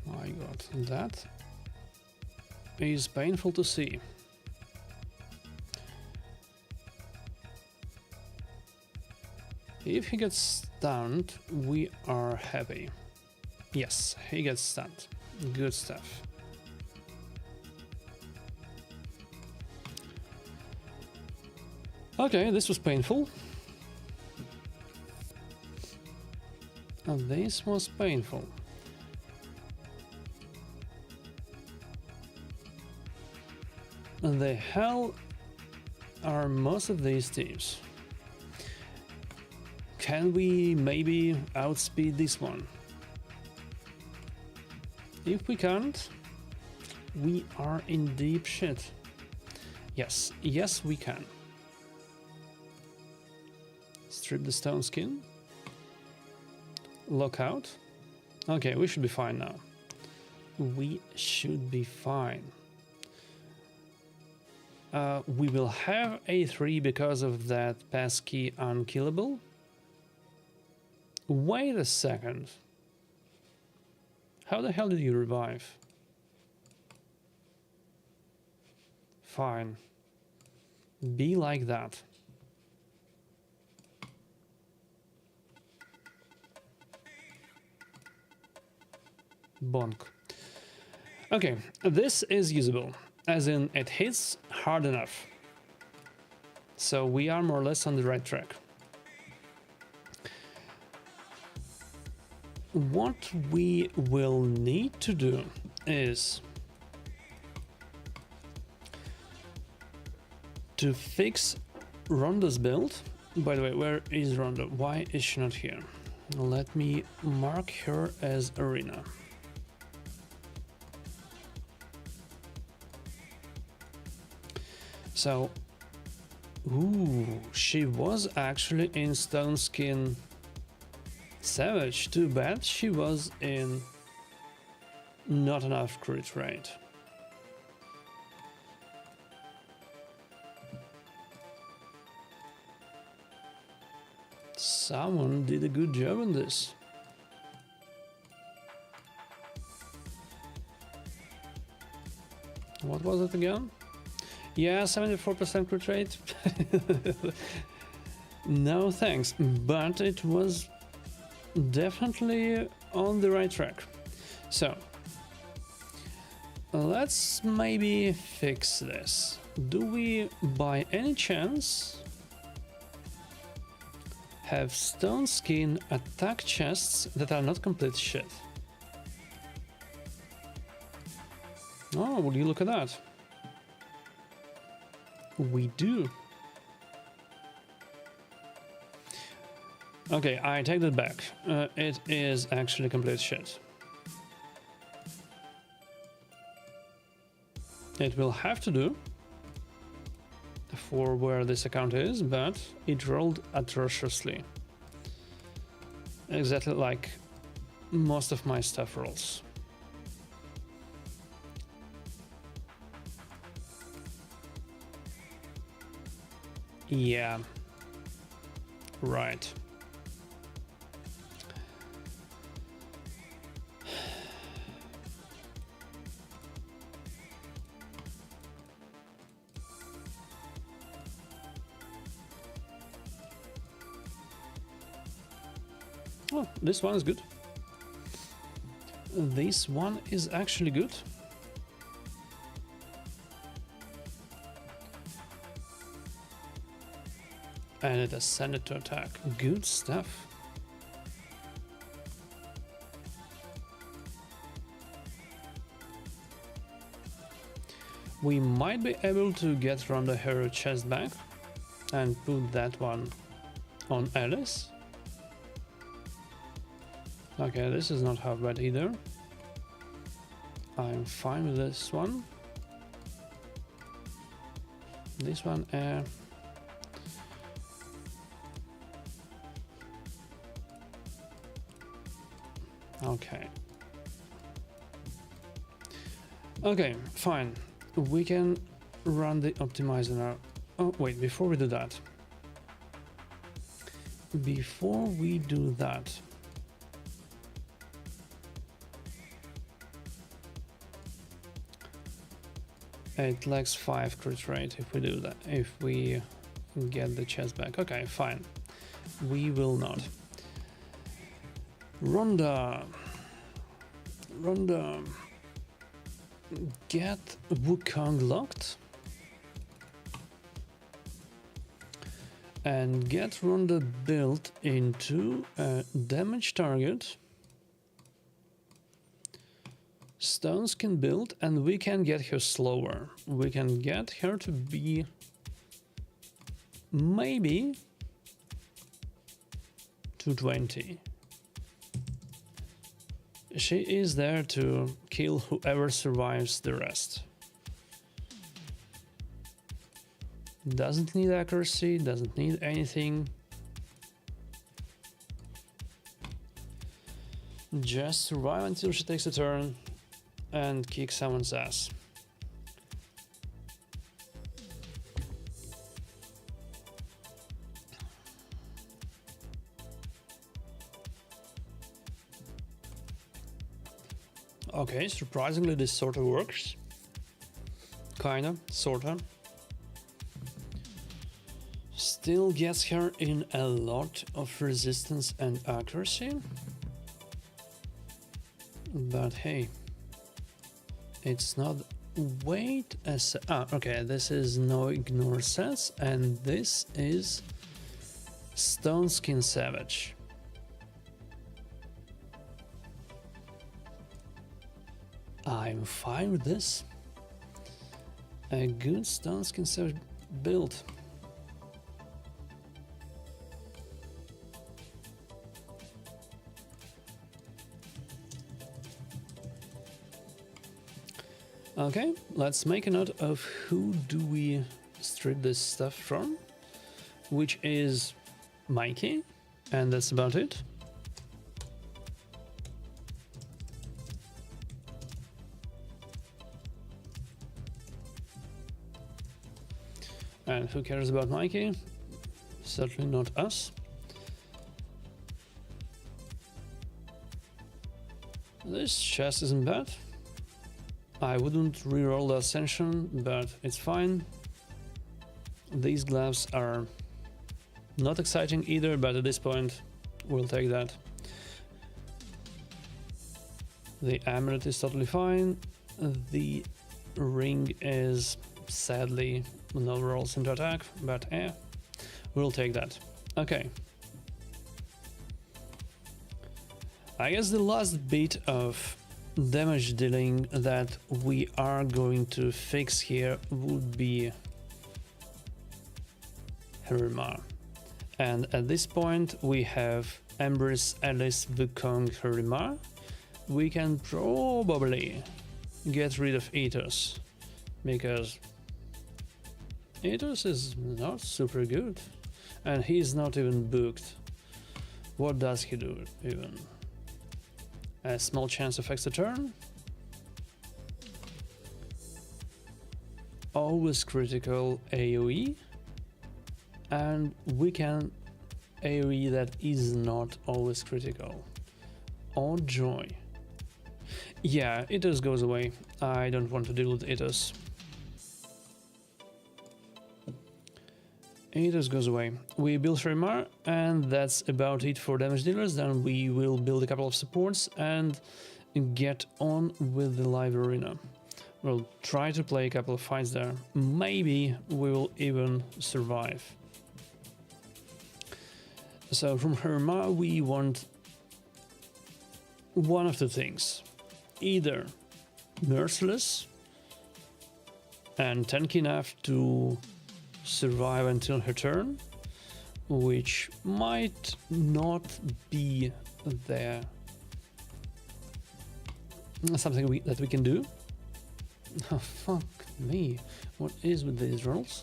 Speaker 1: My god, that is painful to see. If he gets stunned, we are happy. Yes, he gets stunned. Good stuff. Okay, this was painful. This was painful. The hell are most of these teams? Can we maybe outspeed this one? If we can't, we are in deep shit. Yes, yes we can. Strip the stone skin. Lock out. Okay, we should be fine now. We should be fine. We will have A3 because of that pesky unkillable. Wait a second. How the hell did you revive? Fine. Be like that. Bonk. Okay, this is usable, as in it hits hard enough. So we are more or less on the right track. What we will need to do is to fix Ronda's build. By the way, where is Ronda? Why is she not here? Let me mark her as arena. So, ooh, she was actually in Stone Skin Savage. Too bad she was in not enough crit rate. Someone did a good job on this. What was it again? Yeah, 74% crit rate. No thanks, but it was definitely on the right track. So, let's maybe fix this. Do we, by any chance, have stone skin attack chests that are not complete shit? Oh, will you look at that? We do. Okay, I take that back. It is actually complete shit. It will have to do for where this account is, but it rolled atrociously. Exactly like most of my stuff rolls. Yeah. Right. Oh, this one is good. This one is actually good. And it ascended to attack. Good stuff. We might be able to get Ronda her chest back and put that one on Alice. Okay, this is not half bad either. I'm fine with this one. This one, okay. Okay, fine. We can run the optimizer now. Oh, wait, before we do that. Before we do that. It lacks 5 crit rate if we do that, if we get the chest back. Okay, fine. We will not. Ronda. Get Wukong locked. and get Ronda built into a damage target. Stones can build, and we can get her slower. We can get her to be maybe 220. She is there to kill whoever survives the rest. Doesn't need accuracy, doesn't need anything. Just survive until she takes a turn and kick someone's ass. Okay, surprisingly this sort of works. Kinda, sorta. Still gets her in a lot of resistance and accuracy. But hey, it's not wait as okay, this is no ignore sets, and this is Stone Skin Savage. I'm fine with this. A good Stone Skin Savage build. Okay, let's make a note of who do we strip this stuff from, which is Mikey, and that's about it. And who cares about Mikey? Certainly not us. This chest isn't bad. I wouldn't reroll the Ascension, but it's fine. These gloves are not exciting either, but at this point, we'll take that. The amulet is totally fine. The ring is sadly no rolls into attack, but we'll take that. Okay. I guess the last bit of damage dealing that we are going to fix here would be Harima. And at this point we have Empress Alice Wukong Harima. We can probably get rid of Ethos, because Ethos is not super good and he's not even booked. What does he do even? A small chance of extra turn. Always critical AoE. And we can AoE that is not always critical. Oh joy. Yeah, Ethos goes away. I don't want to deal with Ethos. Ethos goes away. We build Shrimar, and that's about it for damage dealers. Then we will build a couple of supports and get on with the live arena. We'll try to play a couple of fights there. Maybe we will even survive. So from Shrimar we want one of two things. Either Merciless and tanky enough to survive until her turn, which might not be there. Something that we can do. Oh, fuck me. What is with these rolls?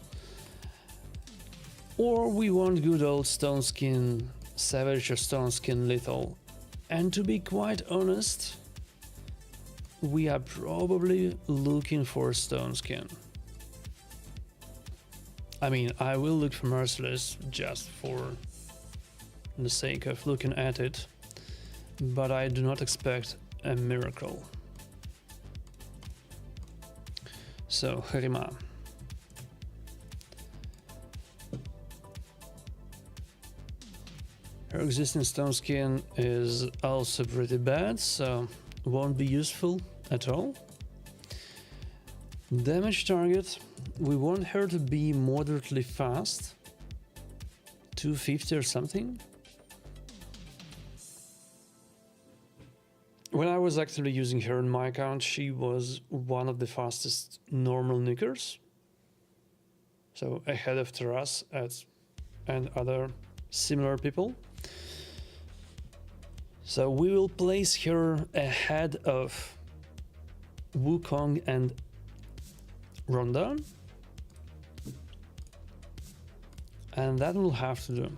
Speaker 1: Or we want good old Stone Skin Savage or Stone Skin Lethal. And to be quite honest, we are probably looking for Stone Skin. I mean, I will look for Merciless just for the sake of looking at it, but I do not expect a miracle. So, Harima. Her existing Stone Skin is also pretty bad, so won't be useful at all. Damage target. We want her to be moderately fast. 250 or something. When I was actually using her in my account, she was one of the fastest normal nickers. So ahead of Taras and other similar people. So we will place her ahead of Wukong and Ronda. And that will have to do.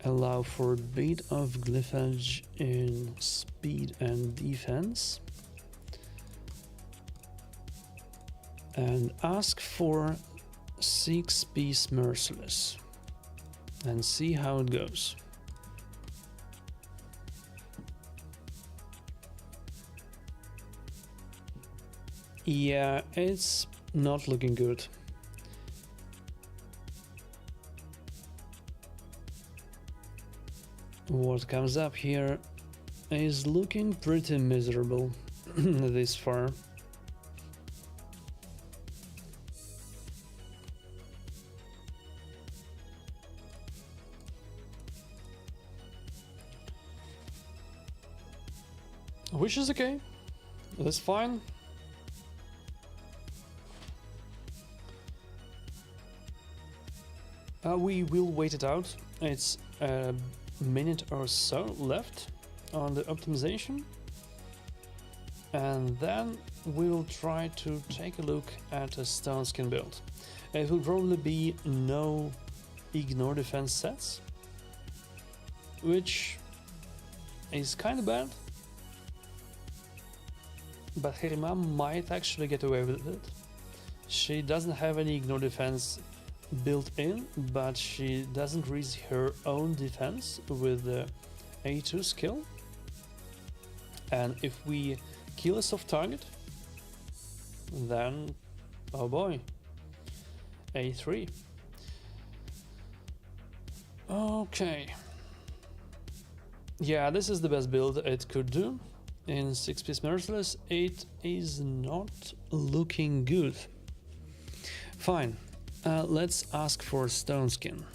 Speaker 1: Allow for a bit of glyphage in speed and defense. And ask for 6-piece Merciless. And see how it goes. Yeah, it's not looking good. What comes up here is looking pretty miserable this far. Which is okay, that's fine. We will wait it out. It's a minute or so left on the optimization, and then we will try to take a look at a stone skin build. It will probably be no ignore defense sets, which is kind of bad, but Herima might actually get away with it. She doesn't have any ignore defense built in, but she does increase her own defense with the A2 skill, and if we kill a soft target, then oh boy, A3. Okay, yeah, this is the best build it could do. In 6-piece Merciless, it is not looking good. Fine. Let's ask for Stone Skin.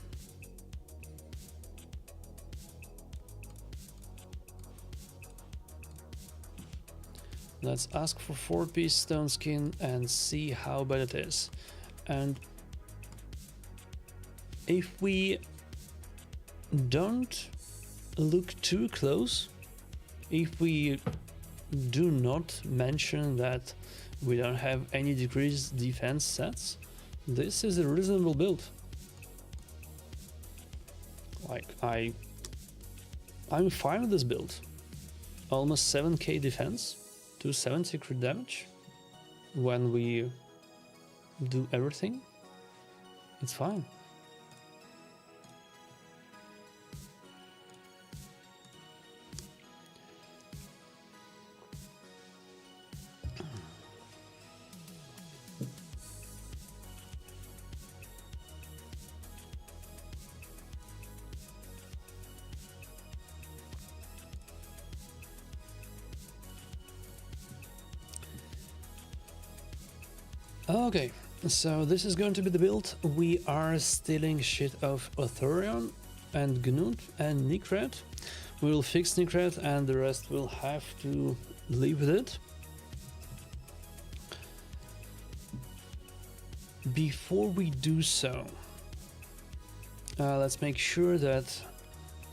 Speaker 1: Let's ask for 4-piece Stone Skin and see how bad it is. And if we don't look too close, if we do not mention that we don't have any decreased defense sets, this is a reasonable build. Like, I'm fine with this build. Almost 7k defense, 270 crit damage. When we do everything, it's fine. Okay, so this is going to be the build. We are stealing shit of Authorion and Gnut and Nikret. We will fix Nikret and the rest will have to live with it. Before we do so, let's make sure that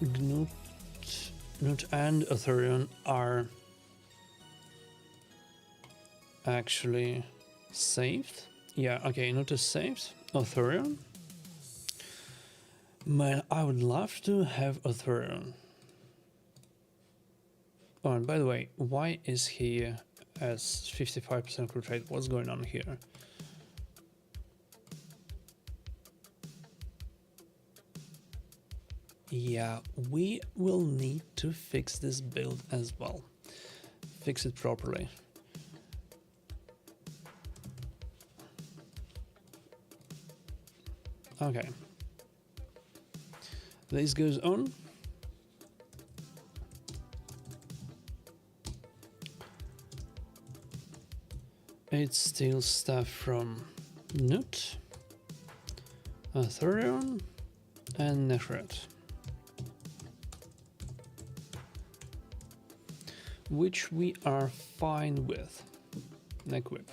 Speaker 1: Gnut and Authorion are actually saved. Yeah, okay, Gnut is saved. Authorion. Man, I would love to have Authorion. Oh, and by the way, why is he as 55% crit rate? What's going on here? Yeah, we will need to fix this build as well. Fix it properly. Okay. This goes on. It steals stuff from Nut, Authorion, and Nefret, which we are fine with. Neck whip.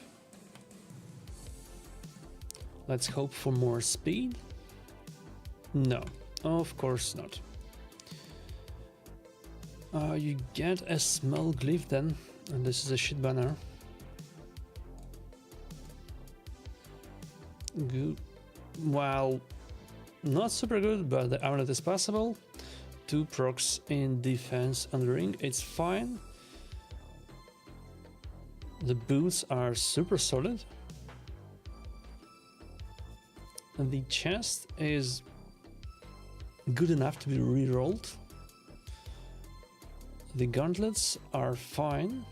Speaker 1: Let's hope for more speed. No, of course not. You get a small glyph then, and this is a shit banner. Good. Well, not super good, but the amulet is passable. 2 procs in defense on the ring, it's fine. The boots are super solid. And the chest is good enough to be re-rolled. The gauntlets are fine.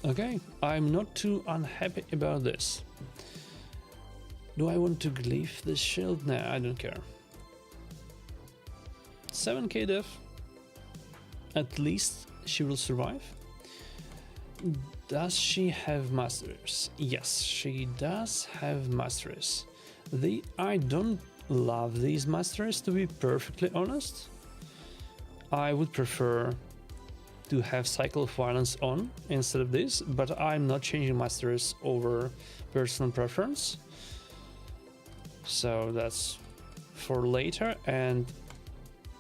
Speaker 1: Okay, I'm not too unhappy about this. Do I want to glyph this shield? Nah, I don't care. 7k def. At least she will survive. Does she have masteries? Yes, she does have masteries. I don't love these masteries, to be perfectly honest. I would prefer to have Cycle of Violence on instead of this, but I'm not changing masteries over personal preference. So that's for later, and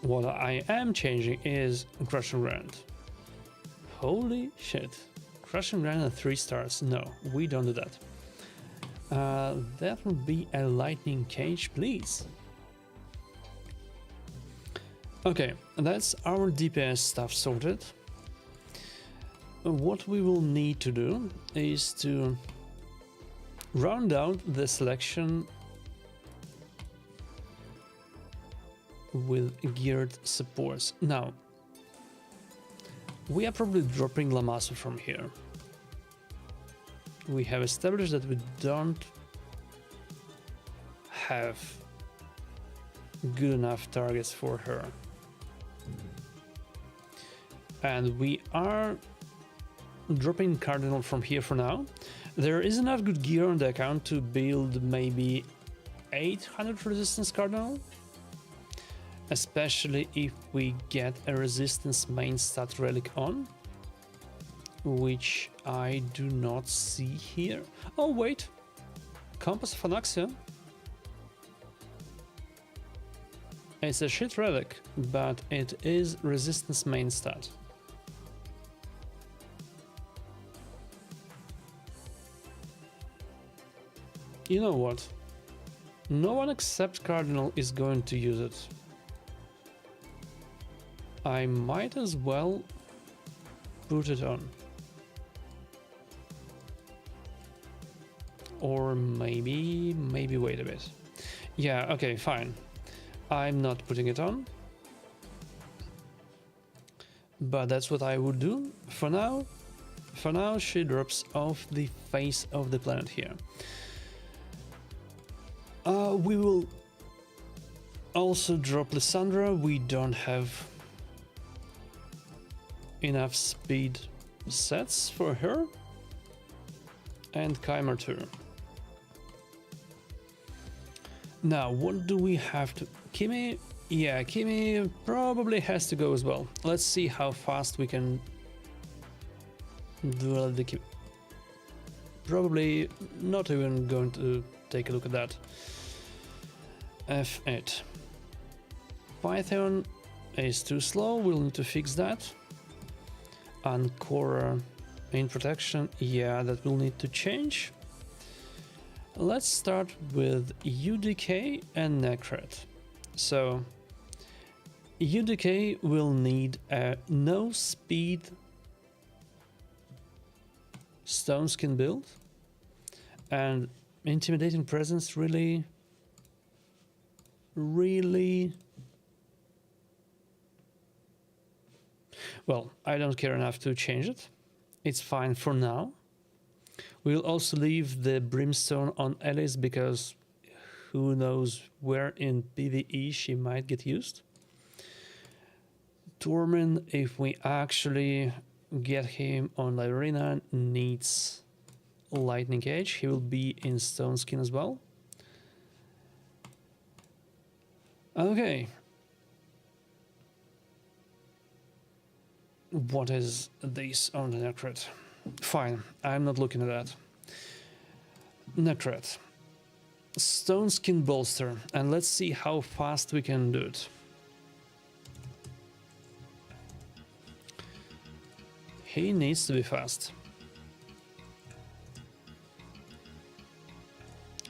Speaker 1: what I am changing is Crushing Ground. Holy shit. Crushing Ground at 3 stars. No, we don't do that. That would be a lightning cage, please. Okay, that's our DPS stuff sorted. What we will need to do is to round out the selection with geared supports. Now, we are probably dropping Lamasu from here. We have established that we don't have good enough targets for her. And we are dropping Cardinal from here for now. There is enough good gear on the account to build maybe 800 resistance Cardinal. Especially if we get a resistance main stat relic on, which I do not see here. Oh wait, Compass of Anaxia. It's a shit relic, but it is resistance main stat. You know what? No one except Cardinal is going to use it. I might as well put it on. Or maybe wait a bit. Yeah, okay, fine. I'm not putting it on. But that's what I would do for now. For now, she drops off the face of the planet here. We will also drop Lysandra. We don't have enough speed sets for her. And Chimer too. Now, what do we have to... Kimi? Yeah, Kimi probably has to go as well. Let's see how fast we can do the Kimi. Probably not even going to take a look at that. F8. Python is too slow, we'll need to fix that. Ancora in protection, yeah, that will need to change. Let's start with UDK and Necret. So UDK will need a no speed stone skin build, and intimidating presence really well, I don't care enough to change it. It's fine for now. We'll also leave the brimstone on Alice because who knows where in PvE she might get used. Torment, if we actually get him on the arena needs Lightning Edge. He will be in Stone Skin as well. Okay. What is this on the Necret? Fine, I'm not looking at that. Necret. Stone Skin Bolster, and let's see how fast we can do it. He needs to be fast.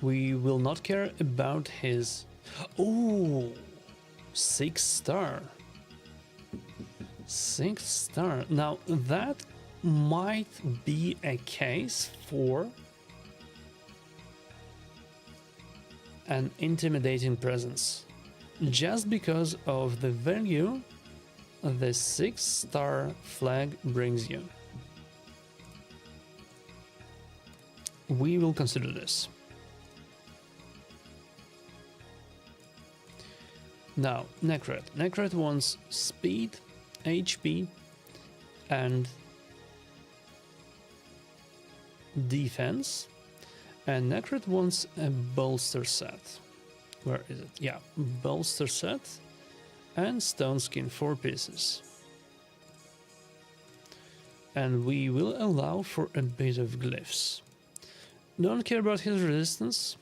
Speaker 1: We will not care about his... Oh! 6-star. 6-star. Now, that might be a case for an intimidating presence. Just because of the value the 6-star flag brings you. We will consider this. Now, Necret. Necret wants speed, HP, and defense. And Necret wants a bolster set. Where is it? Yeah, bolster set and Stone Skin 4 pieces. And we will allow for a bit of glyphs. Don't care about his resistance.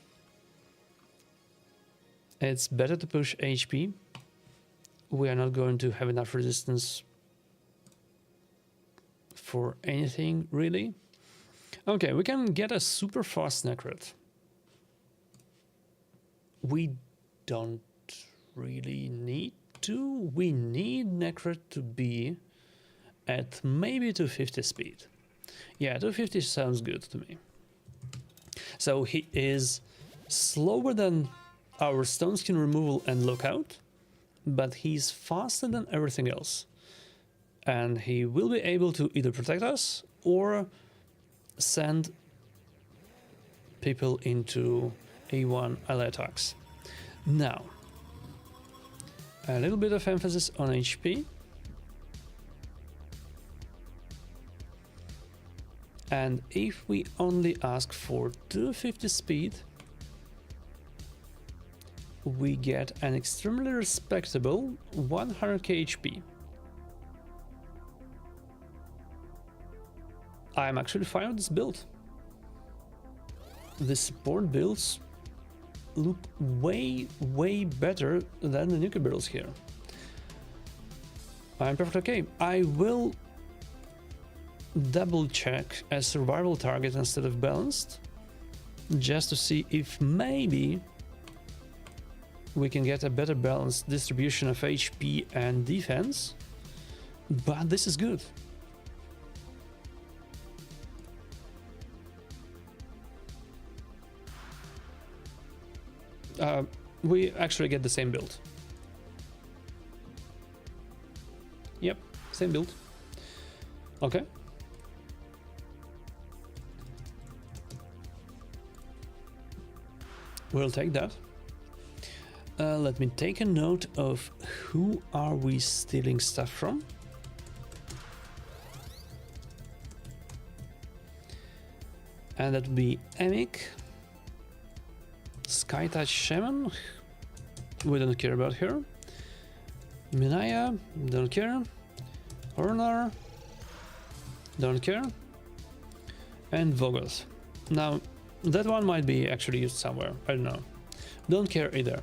Speaker 1: It's better to push HP. We are not going to have enough resistance for anything, really. Okay, we can get a super fast Necret. We don't really need to. We need Necret to be at maybe 250 speed. Yeah, 250 sounds good to me. So he is slower than our Stone Skin removal and lockout, but he's faster than everything else. And he will be able to either protect us or send people into A1 ally attacks. Now, a little bit of emphasis on HP. And if we only ask for 250 speed, we get an extremely respectable 100k HP. I'm actually fine with this build. The support builds look way better than the nuke builds here. I'm perfectly okay. I will double check a survival target instead of balanced, just to see if maybe we can get a better balanced distribution of HP and defense, but this is good. We actually get the same build. Yep, same build. Okay. We'll take that. Let me take a note of who are we stealing stuff from. And that would be Emic, Skytouch Shaman, we don't care about her. Minaya, don't care. Ornar, don't care. And Vogoth. Now, that one might be actually used somewhere, I don't know. Don't care either.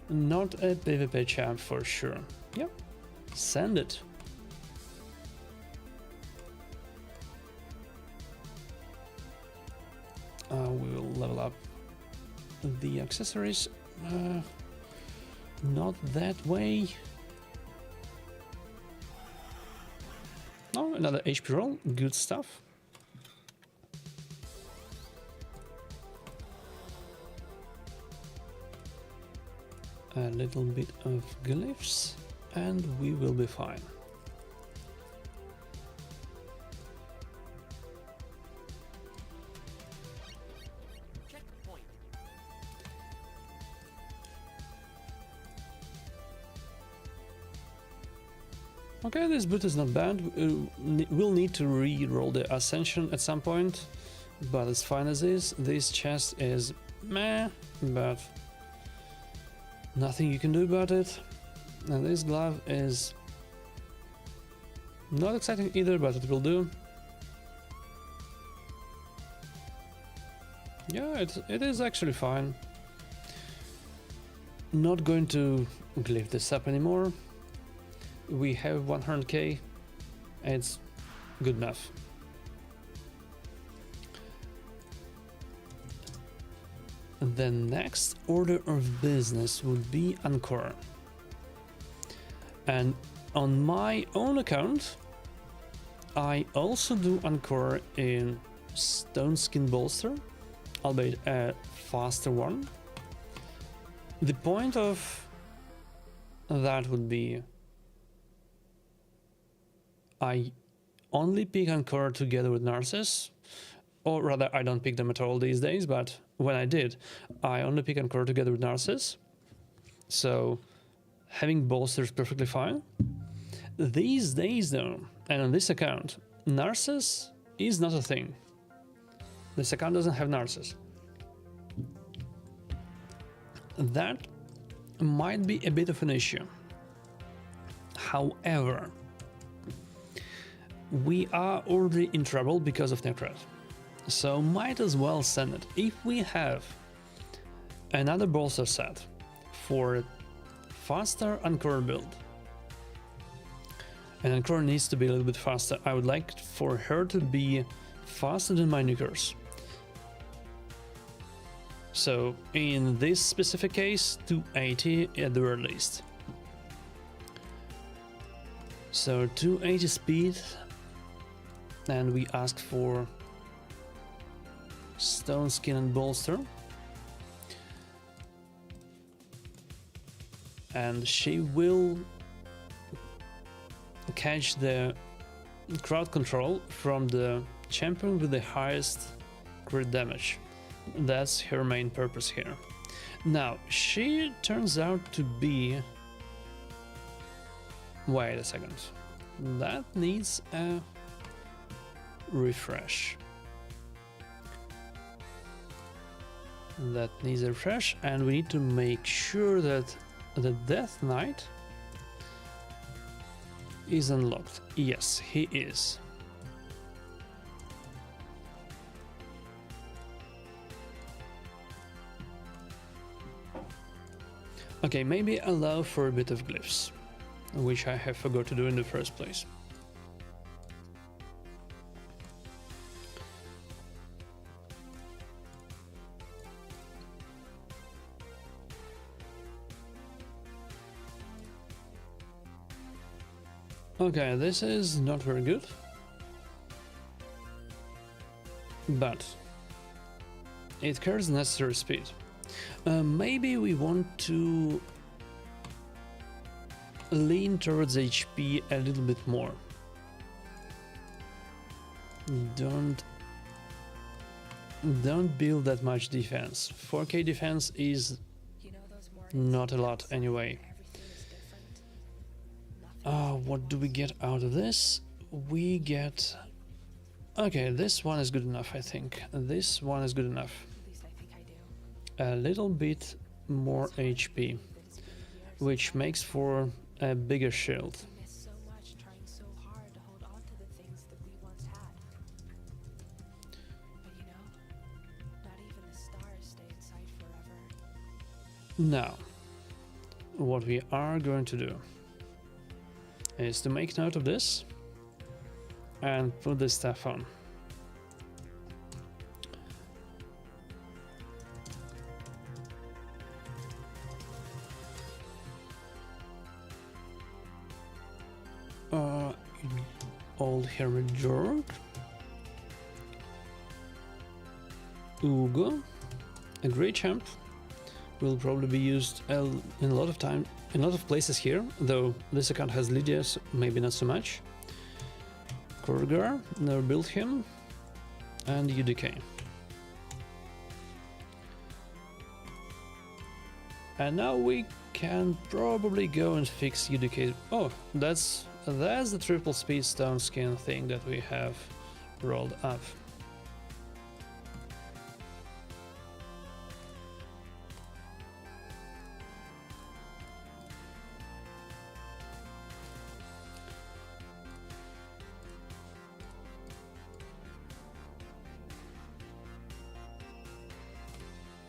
Speaker 1: Not a PvP champ for sure. Yep, send it. We will level up the accessories. Not that way. Oh, another HP roll. Good stuff. A little bit of glyphs and we will be fine. Okay, this boot is not bad. We'll need to re-roll the Ascension at some point, but as fine as is, this chest is meh, but nothing you can do about it. And this glove is not exciting either, but it will do. Yeah, it is actually fine. Not going to lift this up anymore. We have 100k, it's good enough. The next order of business would be Encore. And on my own account, I also do Encore in Stone Skin Bolster, albeit a faster one. The point of that would be I only pick Encore together with Narcissus, or rather I don't pick them at all these days, but when I did, I only pick Encore together with Narcissus. So having Bolster is perfectly fine. These days though, and on this account, Narcissus is not a thing. This account doesn't have Narcissus. That might be a bit of an issue. However, we are already in trouble because of Necret, so might as well send it. If we have another bolster set for faster Encore build, and Encore needs to be a little bit faster, I would like for her to be faster than my Nukers. So in this specific case, 280 at the very least. So 280 speed, and we ask for Stone Skin and Bolster. And she will catch the crowd control from the champion with the highest crit damage. That's her main purpose here. Now, she turns out to be... Wait a second. That needs a refresh. That needs a refresh, and we need to make sure that the Death Knight is unlocked. Yes, he is. Okay, maybe allow for a bit of glyphs, which I have forgot to do in the first place. Okay, this is not very good, but it carries necessary speed. Maybe we want to lean towards HP a little bit more. Don't build that much defense. 4k defense is not a lot anyway. What do we get out of this? We get... Okay, this one is good enough, I think. This one is good enough. A little bit more HP, which makes for a bigger shield. Now, what we are going to do is to make note of this and put this stuff on. Old Hermit Jorg, Ugo, a great champ, will probably be used in a lot of time, in a lot of places here, though this account has Lydia, so maybe not so much. Kurgar, never built him, and UDK. And now we can probably go and fix UDK. Oh, that's that's the triple speed stone skin thing that we have rolled up.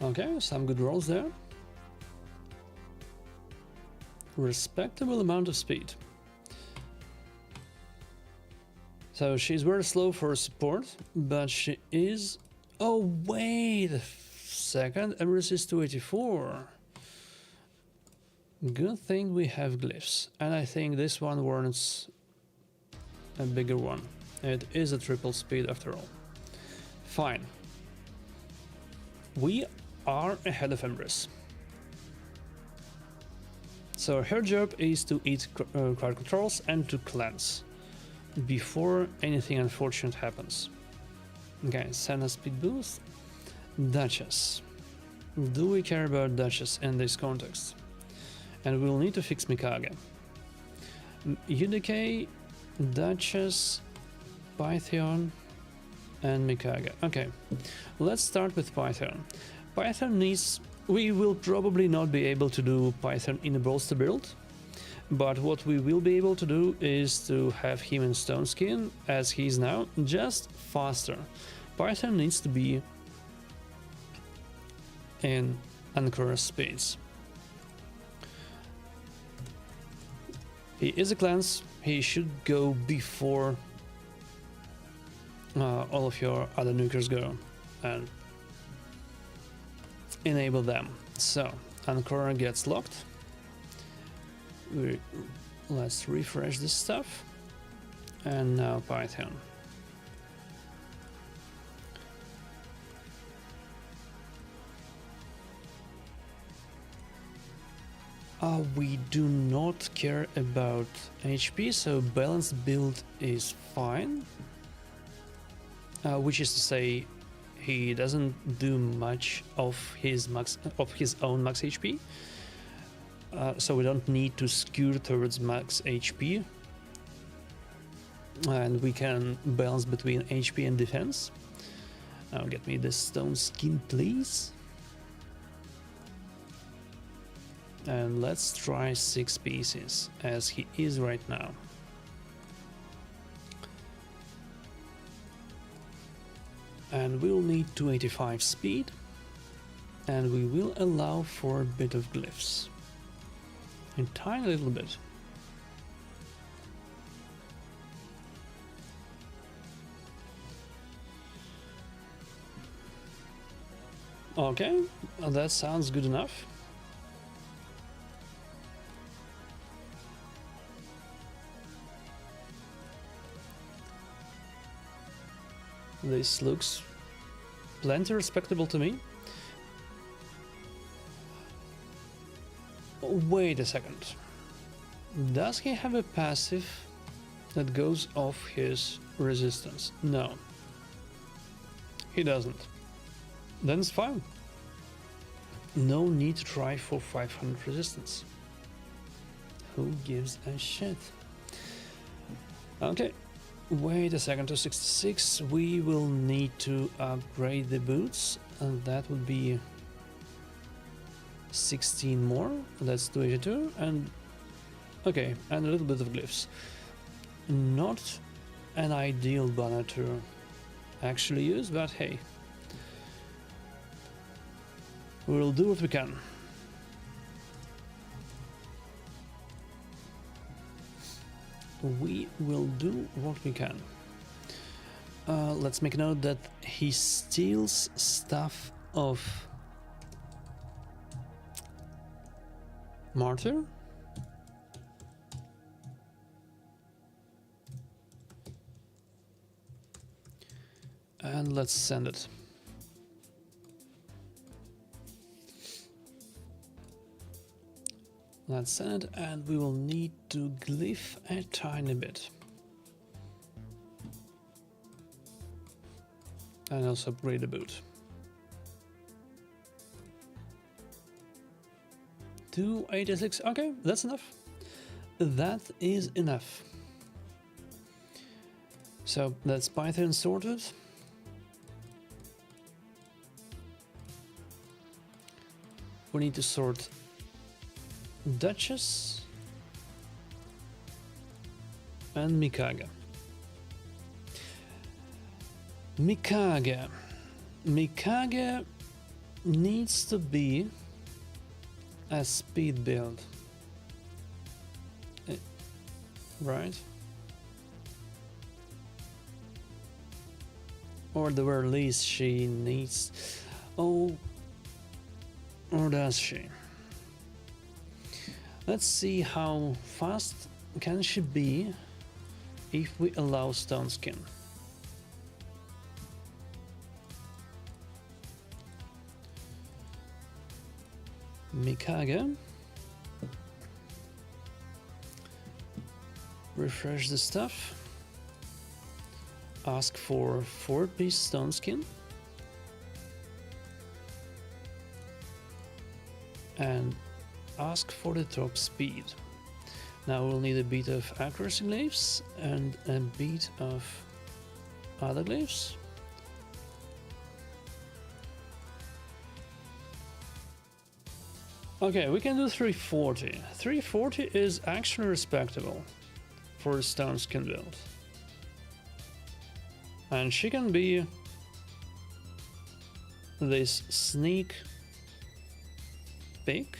Speaker 1: Okay, some good rolls there. Respectable amount of speed. So she's very slow for support, but she is... Oh, wait a second, Everest is 284. Good thing we have glyphs, and I think this one warrants a bigger one. It is a triple speed after all. Fine. We are ahead of Empress. So her job is to eat crowd controls and to cleanse before anything unfortunate happens. Okay, Senna speed boost. Duchess. Do we care about Duchess in this context? And we'll need to fix Mikage. UDK, Duchess, Python, and Mikage. Okay, let's start with Python. Python needs... We will probably not be able to do Python in a bolster build, but what we will be able to do is to have him in stone skin as he is now, just faster. Python needs to be in Anchor speeds. He is a cleanse, he should go before all of your other nukers go and enable them. So Anchor gets locked. Let's refresh this stuff, and now Python. We do not care about HP, so balanced build is fine. Which is to say, he doesn't do much of his own max HP, so we don't need to skew towards max HP, and we can balance between HP and defense. Now get me this stone skin, please. And let's try 6 pieces, as he is right now. And we'll need 285 speed, and we will allow for a bit of glyphs. A tiny little bit. Okay, that sounds good enough. This looks plenty respectable to me. Wait a second. Does he have a passive that goes off his resistance? No. He doesn't. Then it's fine. No need to try for 500 resistance. Who gives a shit? Okay. Wait a second, to 66 we will need to upgrade the boots, and that would be 16 more, that's 282, and okay, and a little bit of glyphs. Not an ideal banner to actually use, but hey, we'll do what we can. We will do what we can. Let's make a note that he steals stuff of Martyr. And let's send it. Let's send it, and we will need to glyph a tiny bit. And also upgrade the boot. 286, okay, that's enough. That is enough. So that's Python sorted. We need to sort Duchess and Mikage. Mikage needs to be a speed build, right? Or at the very least she needs... Oh, or does she? Let's see how fast can she be if we allow Stone Skin. Mikage. Refresh the stuff. Ask for 4-piece Stone Skin. And ask for the top speed. Now we'll need a bit of accuracy glyphs and a bit of other glyphs. Okay, we can do 340. 340 is actually respectable for a Stone Skin build. And she can be this sneak peek.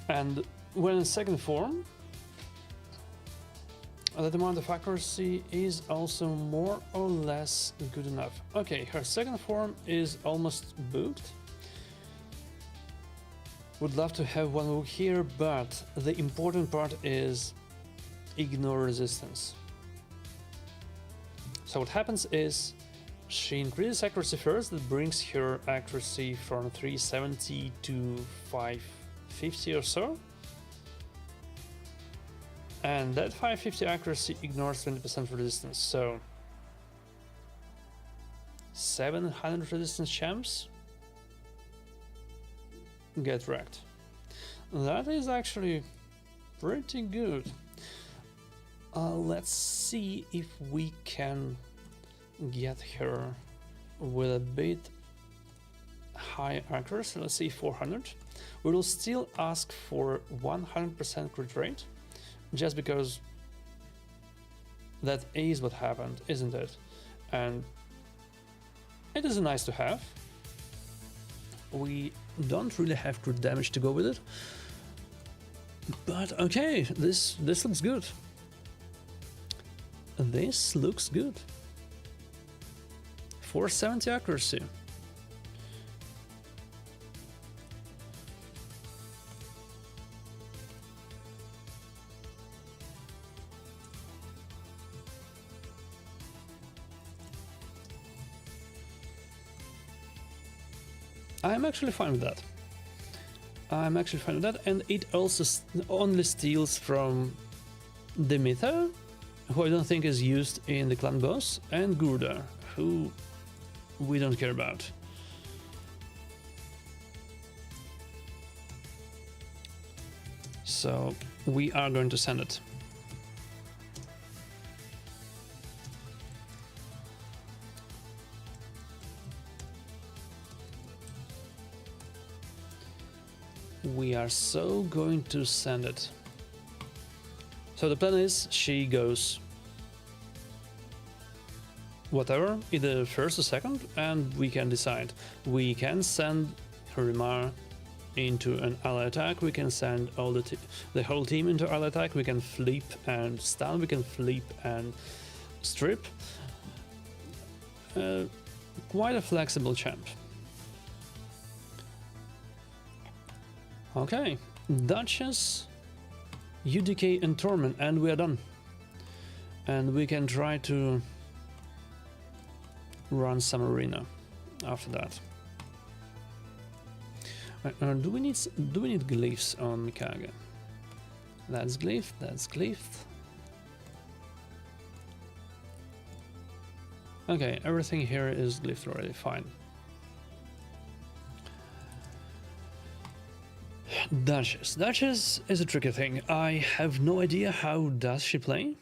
Speaker 1: And when in second form, that amount of accuracy is also more or less good enough. Okay, her second form is almost booked. Would love to have one book here, but the important part is ignore resistance. So what happens is she increases accuracy first, that brings her accuracy from 370 to 550 or so. And that 550 accuracy ignores 20% resistance, so 700 resistance champs get wrecked. That is actually pretty good. Let's see if we can get her with a bit high accuracy. Let's see, 400. We will still ask for 100% crit rate, just because that is what happened, isn't it? And it is nice to have. We don't really have crit damage to go with it, but okay, this looks good. This looks good. 470 accuracy. I'm actually fine with that. And it also only steals from Demeter, who I don't think is used in the clan boss, and Gurda, who we don't care about. So we are going to send it. We are so going to send it. So the plan is she goes whatever, either first or second, and we can decide. We can send Harimar into an ally attack, we can send all the whole team into ally attack, we can flip and stun, we can flip and strip. Quite a flexible champ. Okay, Duchess, UDK and Torment, and we are done. And we can try to run some arena after that. Do we need glyphs on Mikage? That's glyph, that's glyph. Okay, everything here is glyphed already, fine. Duchess. Duchess is a tricky thing. I have no idea how does she play.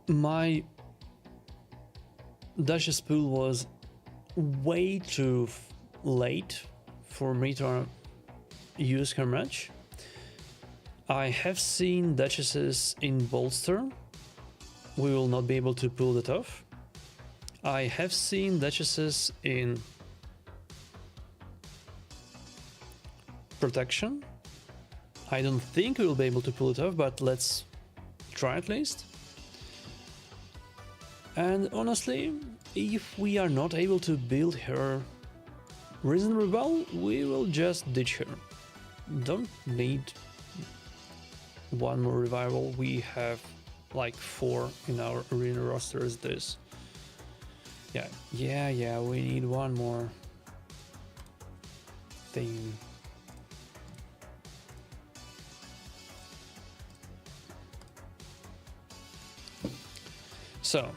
Speaker 1: My Duchess pool was way too late for me to use her much. I have seen Duchesses in Bolster. We will not be able to pull that off. I have seen Duchesses in Protection. I don't think we will be able to pull it off, but let's try at least. And honestly, if we are not able to build her reasonably well, we will just ditch her. Don't need one more revival. We have like 4 in our arena roster as this. Yeah, we need one more thing. So,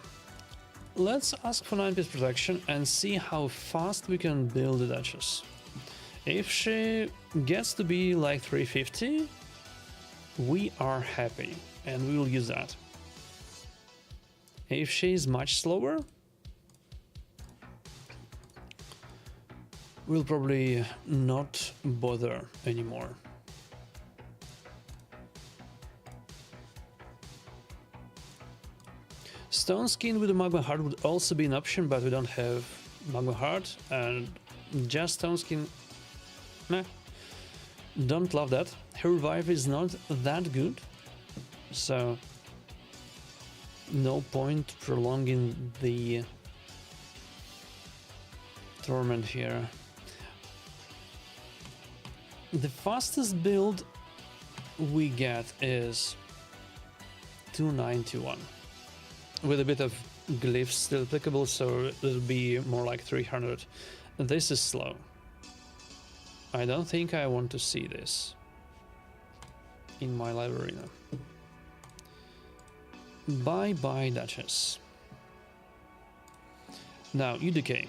Speaker 1: let's ask for 9-piece protection and see how fast we can build the Duchess. If she gets to be like 350, we are happy and we will use that. If she is much slower, we'll probably not bother anymore. Stone Skin with a Magma Heart would also be an option, but we don't have Magma Heart, and just Stone Skin, meh. Don't love that. Her revive is not that good, so no point prolonging the torment here. The fastest build we get is 291. With a bit of glyphs still applicable, so it'll be more like 300. This is slow. I don't think I want to see this in my live arena. Bye Duchess. Now UDK.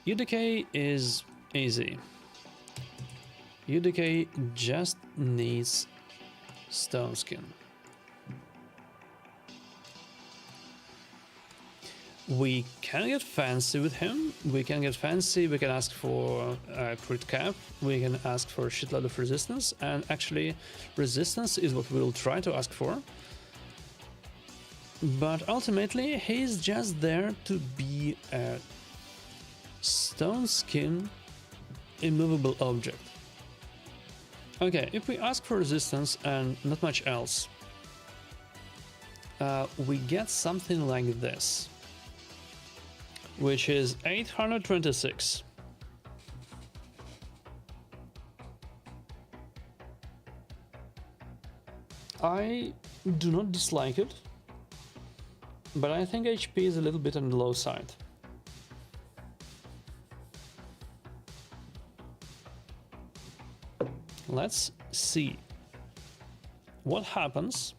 Speaker 1: UDK is easy. UDK just needs Stone Skin. We can get fancy with him. We can get fancy. We can ask for a crit cap. We can ask for a shitload of resistance. And actually, resistance is what we'll try to ask for. But ultimately, he's just there to be a Stone Skin immovable object. Okay, if we ask for resistance and not much else, we get something like this, which is 826. I do not dislike it, but I think HP is a little bit on the low side. Let's see what happens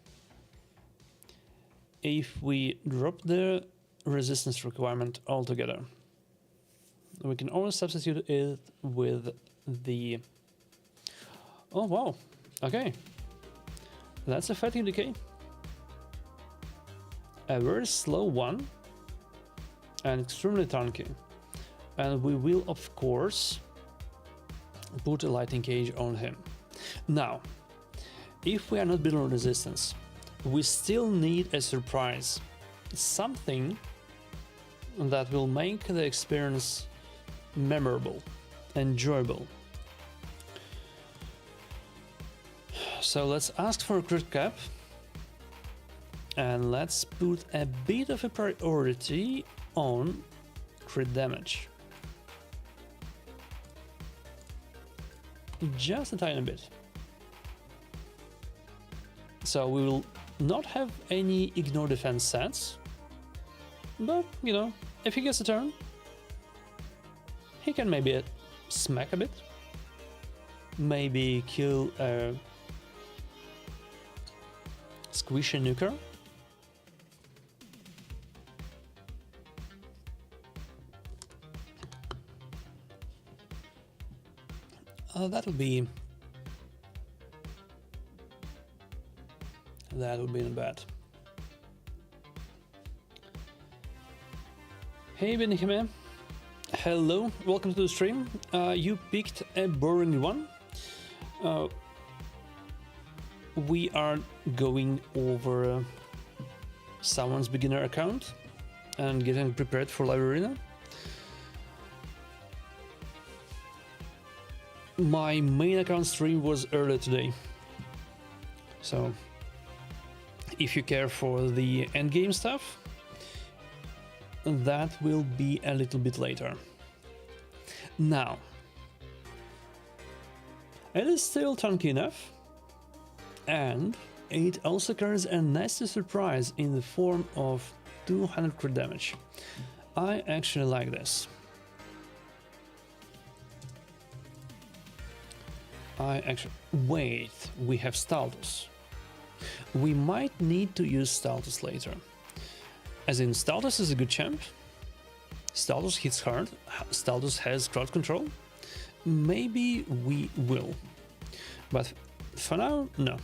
Speaker 1: if we drop the resistance requirement altogether. We can always substitute it with the... Oh wow, okay. That's a fatigue decay. A very slow one and extremely tanky. And we will of course put a lightning cage on him. Now, if we are not building resistance, we still need a surprise. Something that will make the experience memorable, enjoyable. So let's ask for a crit cap and let's put a bit of a priority on crit damage. Just a tiny bit. So we will not have any ignore defense sets, but you know, if he gets a turn, he can maybe smack a bit, maybe kill a squishy nuker. That would be not bad. Hey Benihime, hello, welcome to the stream. You picked a boring one. We are going over someone's beginner account and getting prepared for live arena. My main account stream was earlier today, so if you care for the endgame stuff, that will be a little bit later. Now, it is still chunky enough, and it also carries a nasty surprise in the form of 200 crit damage. I actually like this. Wait, we have Staldus. We might need to use Staldus later. As in, Staldus is a good champ. Staldus hits hard. Staldus has crowd control. Maybe we will. But for now, no.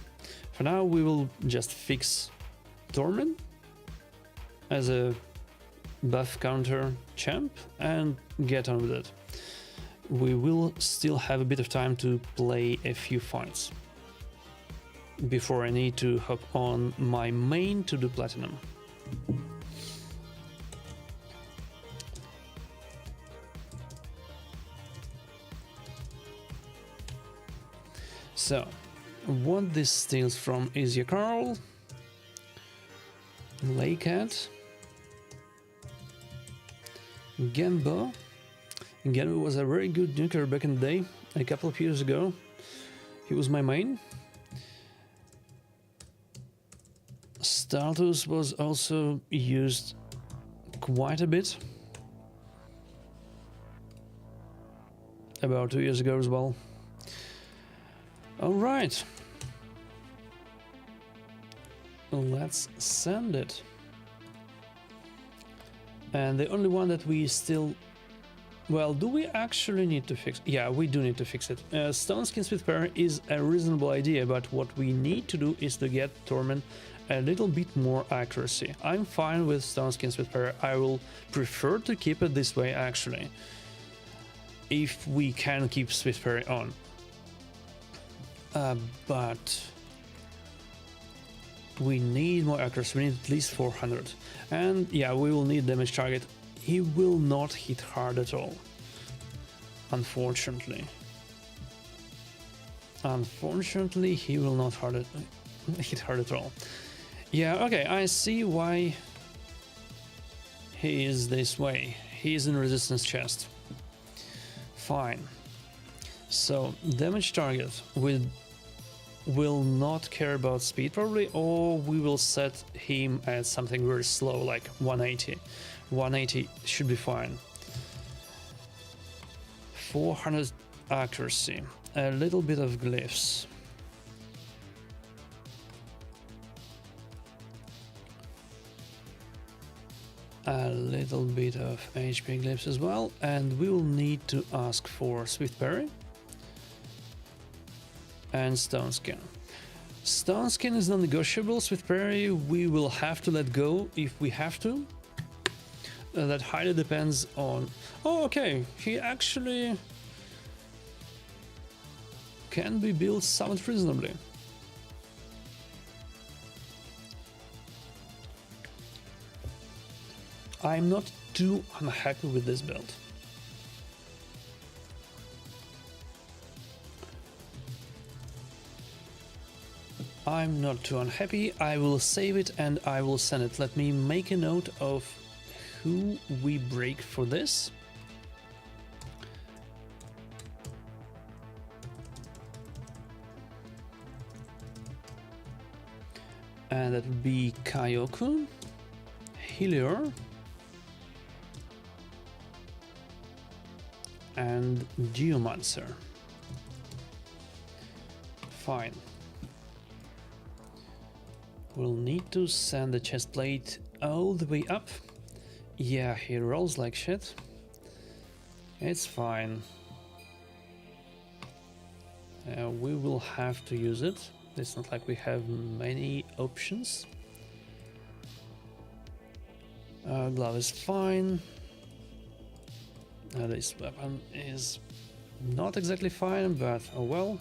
Speaker 1: For now, we will just fix Torment as a buff counter champ and get on with it. We will still have a bit of time to play a few fights before I need to hop on my main to do platinum. So, what this steals from is Yakarl, Laycat, Genbo. Genbo was a very good nuker back in the day, a couple of years ago. He was my main. Staldus was also used quite a bit, about 2 years ago as well. Alright, let's send it. And the only one that we still... Well, do we actually need to fix? Yeah, we do need to fix it. Stone Skins with Parry is a reasonable idea, but what we need to do is to get Torment a little bit more accuracy. I'm fine with Stone Skins with Parry. I will prefer to keep it this way, actually, if we can keep Swift Parry on. But we need more accuracy. We need at least 400. And yeah, we will need damage target. He will not hit hard at all, unfortunately. Unfortunately, he will not hit hard at all. Yeah, okay, I see why he is this way. He is in resistance chest. Fine. So, damage target will not care about speed probably, or we will set him at something very slow, like 180. 180 should be fine. 400 accuracy, a little bit of glyphs. A little bit of HP glyphs as well, and we will need to ask for Swift Parry and Stone Skin. Stone Skin is non-negotiable. Swift Parry we will have to let go if we have to. That highly depends on... Oh, okay, he actually can be built somewhat reasonably. I'm not too unhappy with this build. I'm not too unhappy. I will save it and I will send it. Let me make a note of who we break for this. And that would be Kaioku, Hillier, and Geomancer. Fine. We'll need to send the chest plate all the way up. Yeah, he rolls like shit. It's fine. We will have to use it. It's not like we have many options. Glove is fine. This weapon is not exactly fine, but oh well.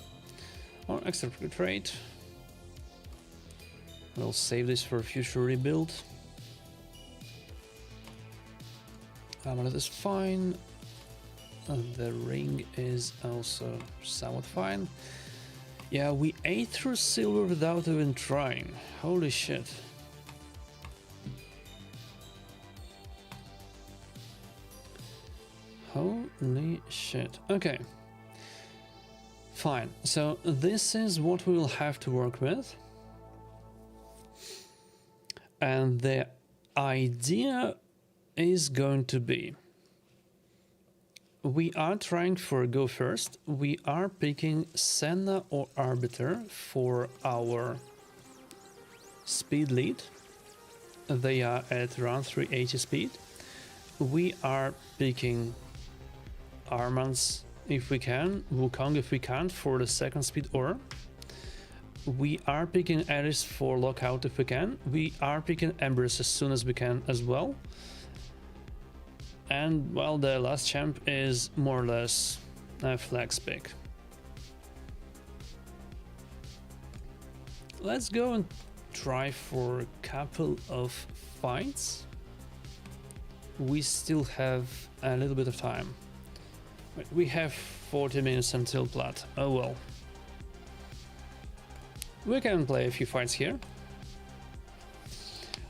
Speaker 1: Or extra trait. We'll save this for future rebuild. Amulet is fine. The ring is also somewhat fine. Yeah, we ate through silver without even trying. Holy shit. Holy shit. Okay. Fine. So this is what we will have to work with. And the idea is going to be, we are trying for go first. We are picking Senna or Arbiter for our speed lead. They are at around 380 speed. We are picking Armans if we can, Wukong if we can't for the second speed aura. We are picking Ares for lockout if we can. We are picking Embers as soon as we can as well. And well, the last champ is more or less a flex pick. Let's go and try for a couple of fights. We still have a little bit of time. We have 40 minutes until plat. Oh well. We can play a few fights here.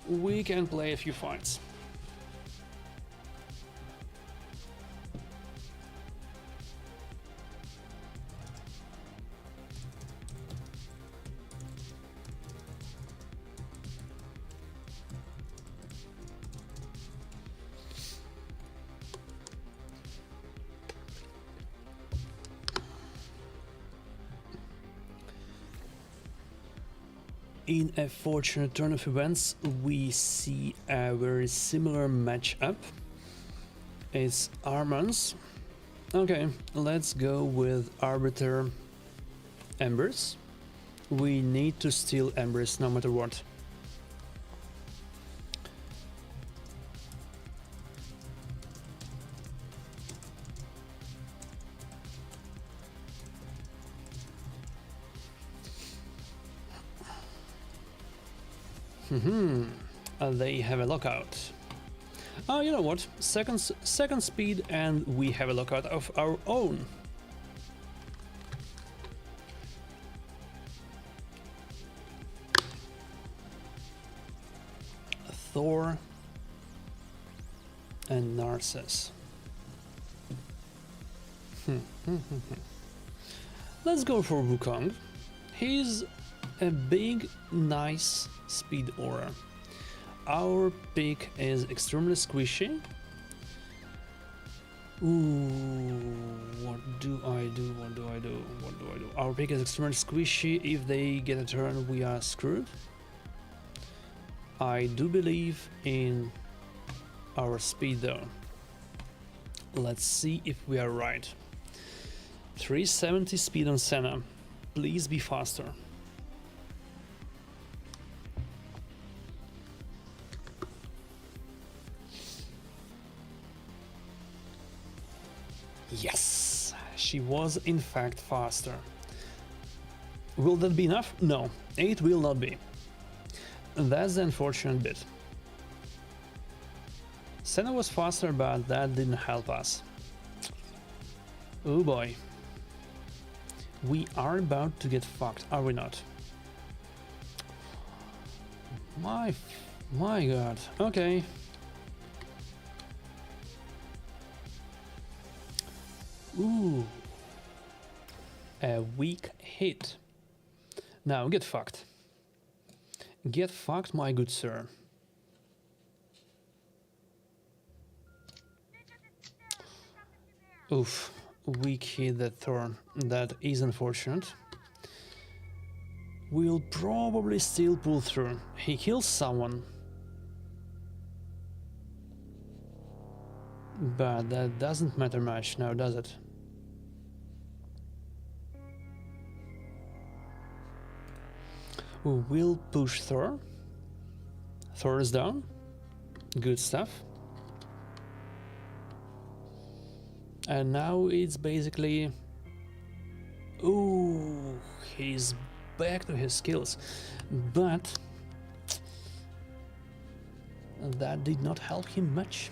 Speaker 1: We can play a few fights. In a fortunate turn of events, we see a very similar matchup. It's Armans. Okay, let's go with Arbiter Embers. We need to steal Embers no matter what. They have a lockout. Oh, you know what? Second speed, and we have a lockout of our own. Thor and Narcissus. Let's go for Wukong. He's a big, nice speed aura. Our pick is extremely squishy. Ooh, what do I do? What do I do? What do I do? Our pick is extremely squishy. If they get a turn, we are screwed. I do believe in our speed though. Let's see if we are right. 370 speed on Senna. Please be faster. Yes, she was in fact faster. Will that be enough? No, it will not be. That's the unfortunate bit. Senna was faster, but that didn't help us. Oh boy. We are about to get fucked, are we not? My god. Okay. Ooh. A weak hit. Now get fucked. Get fucked, my good sir. Oof. Weak hit that thorn. That is unfortunate. We'll probably still pull through. He kills someone. But that doesn't matter much now, does it? We'll push Thor. Thor is down. Good stuff. And now it's basically... Ooh, he's back to his skills. But that did not help him much.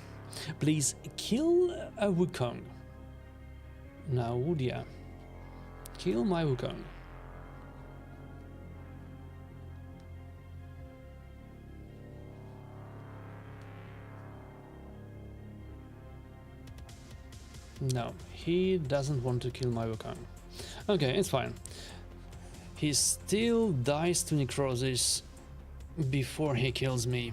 Speaker 1: Please kill a Wukong. Now, Wudia. Kill my Wukong. No, he doesn't want to kill my Wukong. Okay, it's fine. He still dies to necrosis before he kills me.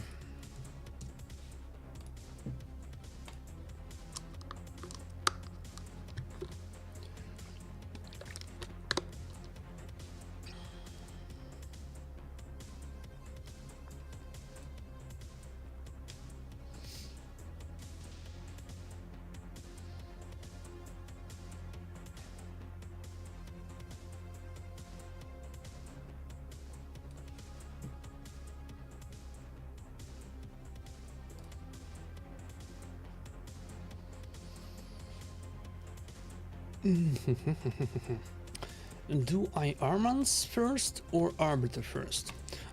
Speaker 1: Do I Armans first or Arbiter first?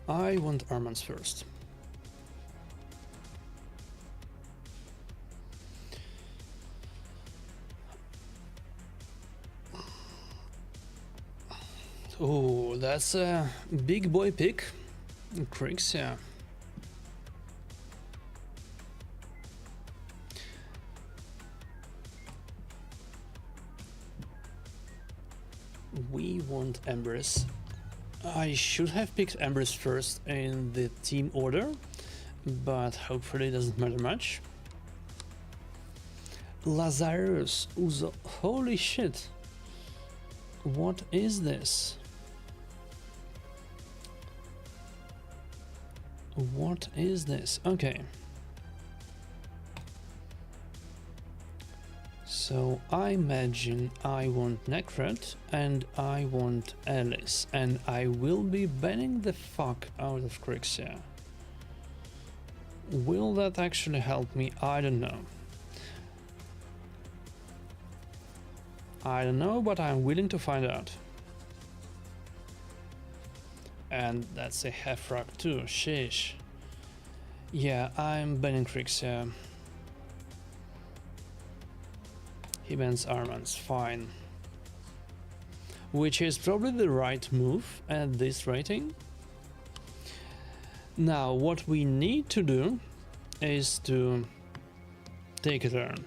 Speaker 1: I want Armans first. Oh, that's a big boy pick. Krix, yeah. We want Empress. I should have picked Empress first in the team order, but hopefully it doesn't matter much. Lazarus, Uzo, holy shit. What is this? What is this? Okay. So I imagine I want Necrot and I want Alice, and I will be banning the fuck out of Crixia. Will that actually help me? I don't know. I don't know, but I'm willing to find out. And that's a Hefrak too, sheesh. Yeah, I'm banning Crixia. He bans Armans, fine. Which is probably the right move at this rating. Now, what we need to do is to take a turn.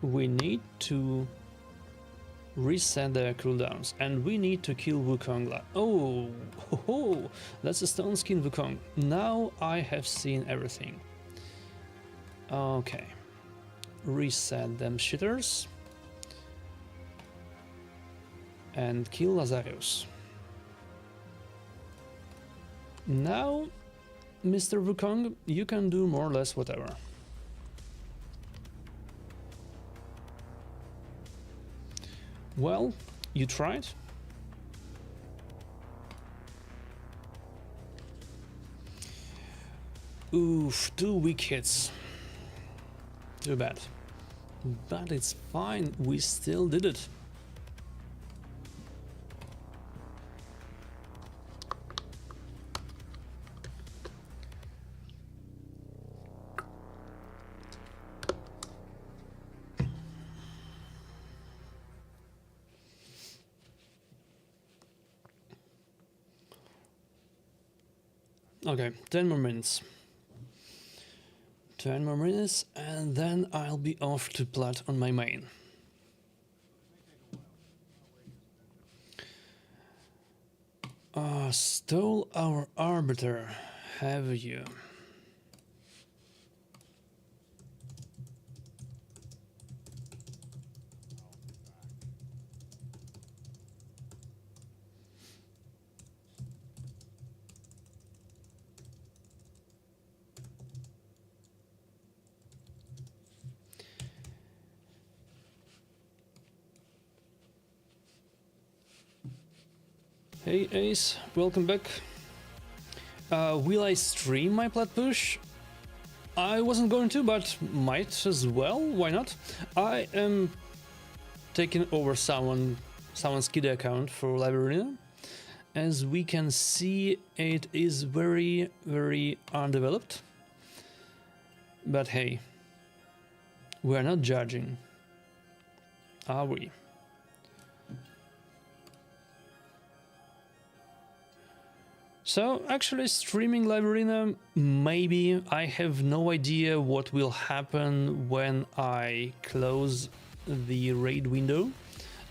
Speaker 1: We need to reset the cooldowns, and we need to kill Wukong. Oh, ho, ho, that's a stone skin Wukong. Now I have seen everything. Okay. Reset them shitters and kill Lazarus. Now, Mr. Wukong, you can do more or less whatever. Well, you tried. Oof, 2 weak hits. Too bad. But it's fine, we still did it. Okay, 10 more minutes. 10 more minutes, and then I'll be off to plat on my main. Stole our arbiter, have you? Hey Ace, welcome back. Will I stream my plat push? I wasn't going to, but might as well. Why not? I am taking over someone's kid account for Live Arena. As we can see, it is very, very undeveloped. But hey, we're not judging, are we? So, actually streaming Live Arena, maybe. I have no idea what will happen when I close the raid window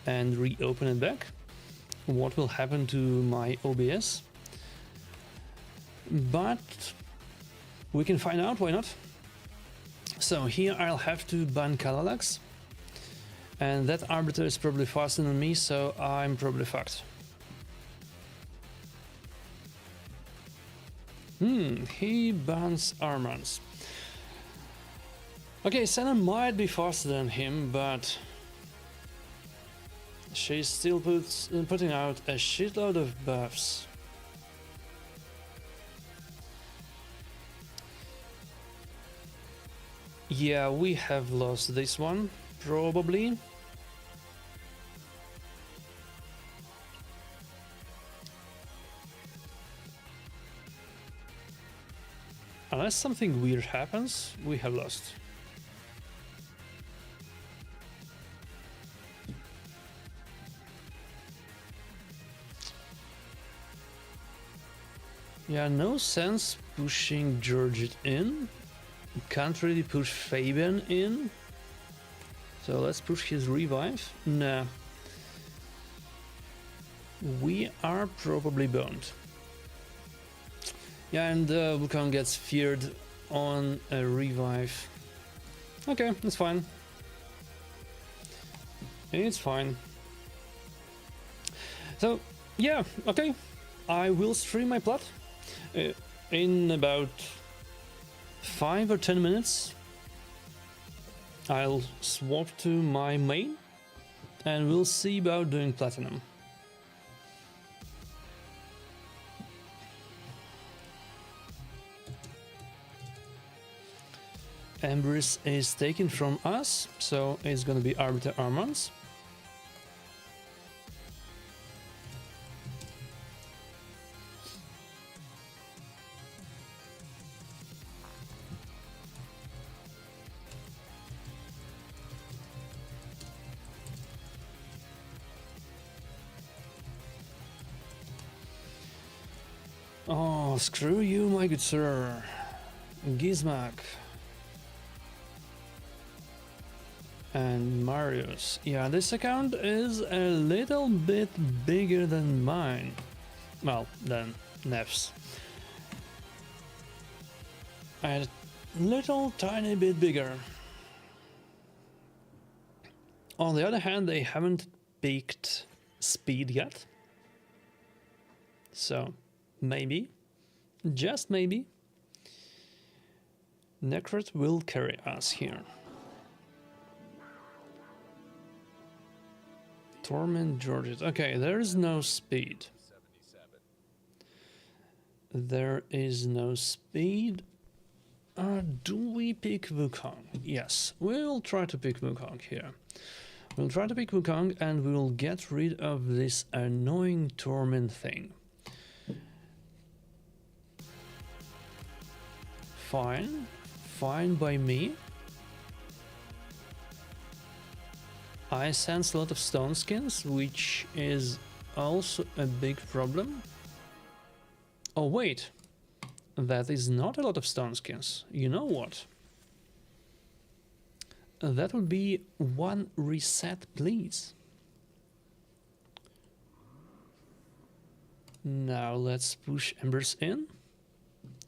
Speaker 1: and reopen it back. What will happen to my OBS? But we can find out, why not? So here I'll have to ban Kalalax. And that Arbiter is probably faster than me, so I'm probably fucked. He bans Armans. Okay, Senna might be faster than him, but she's still putting out a shitload of buffs. Yeah, we have lost this one, probably. Unless something weird happens, we have lost. Yeah, no sense pushing Georgette in. Can't really push Fabian in. So let's push his revive. Nah. We are probably boned. Yeah, and Wukong gets feared on a revive. Okay, it's fine. It's fine. So, yeah, okay. I will stream my plat in about 5 or 10 minutes. I'll swap to my main and we'll see about doing platinum. Empress is taken from us, so it's gonna be Arbiter Armans. Oh, screw you, my good sir. Gizmak. And Marius. Yeah, this account is a little bit bigger than mine. Well, than Nef's. A little tiny bit bigger. On the other hand, they haven't peaked speed yet. So, maybe, just maybe, Necrot will carry us here. Torment Georgette. Okay, there is no speed. There is no speed. Do we pick Wukong? Yes, we'll try to pick Wukong here. We'll try to pick Wukong and we'll get rid of this annoying Torment thing. Fine. Fine by me. I sense a lot of stone skins, which is also a big problem. Oh wait, that is not a lot of stone skins. You know what? That would be one reset, please. Now let's push embers in.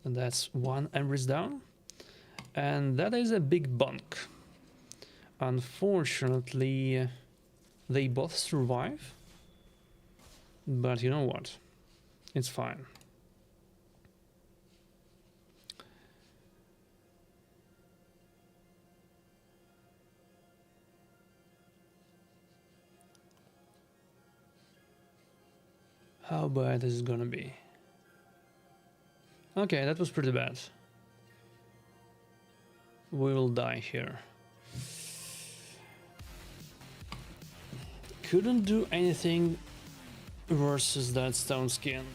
Speaker 1: And that's one embers down. And that is a big bunk. Unfortunately, they both survive. But you know what? It's fine. How bad is it gonna be? Okay, that was pretty bad. We will die here. Couldn't do anything versus that stone skin.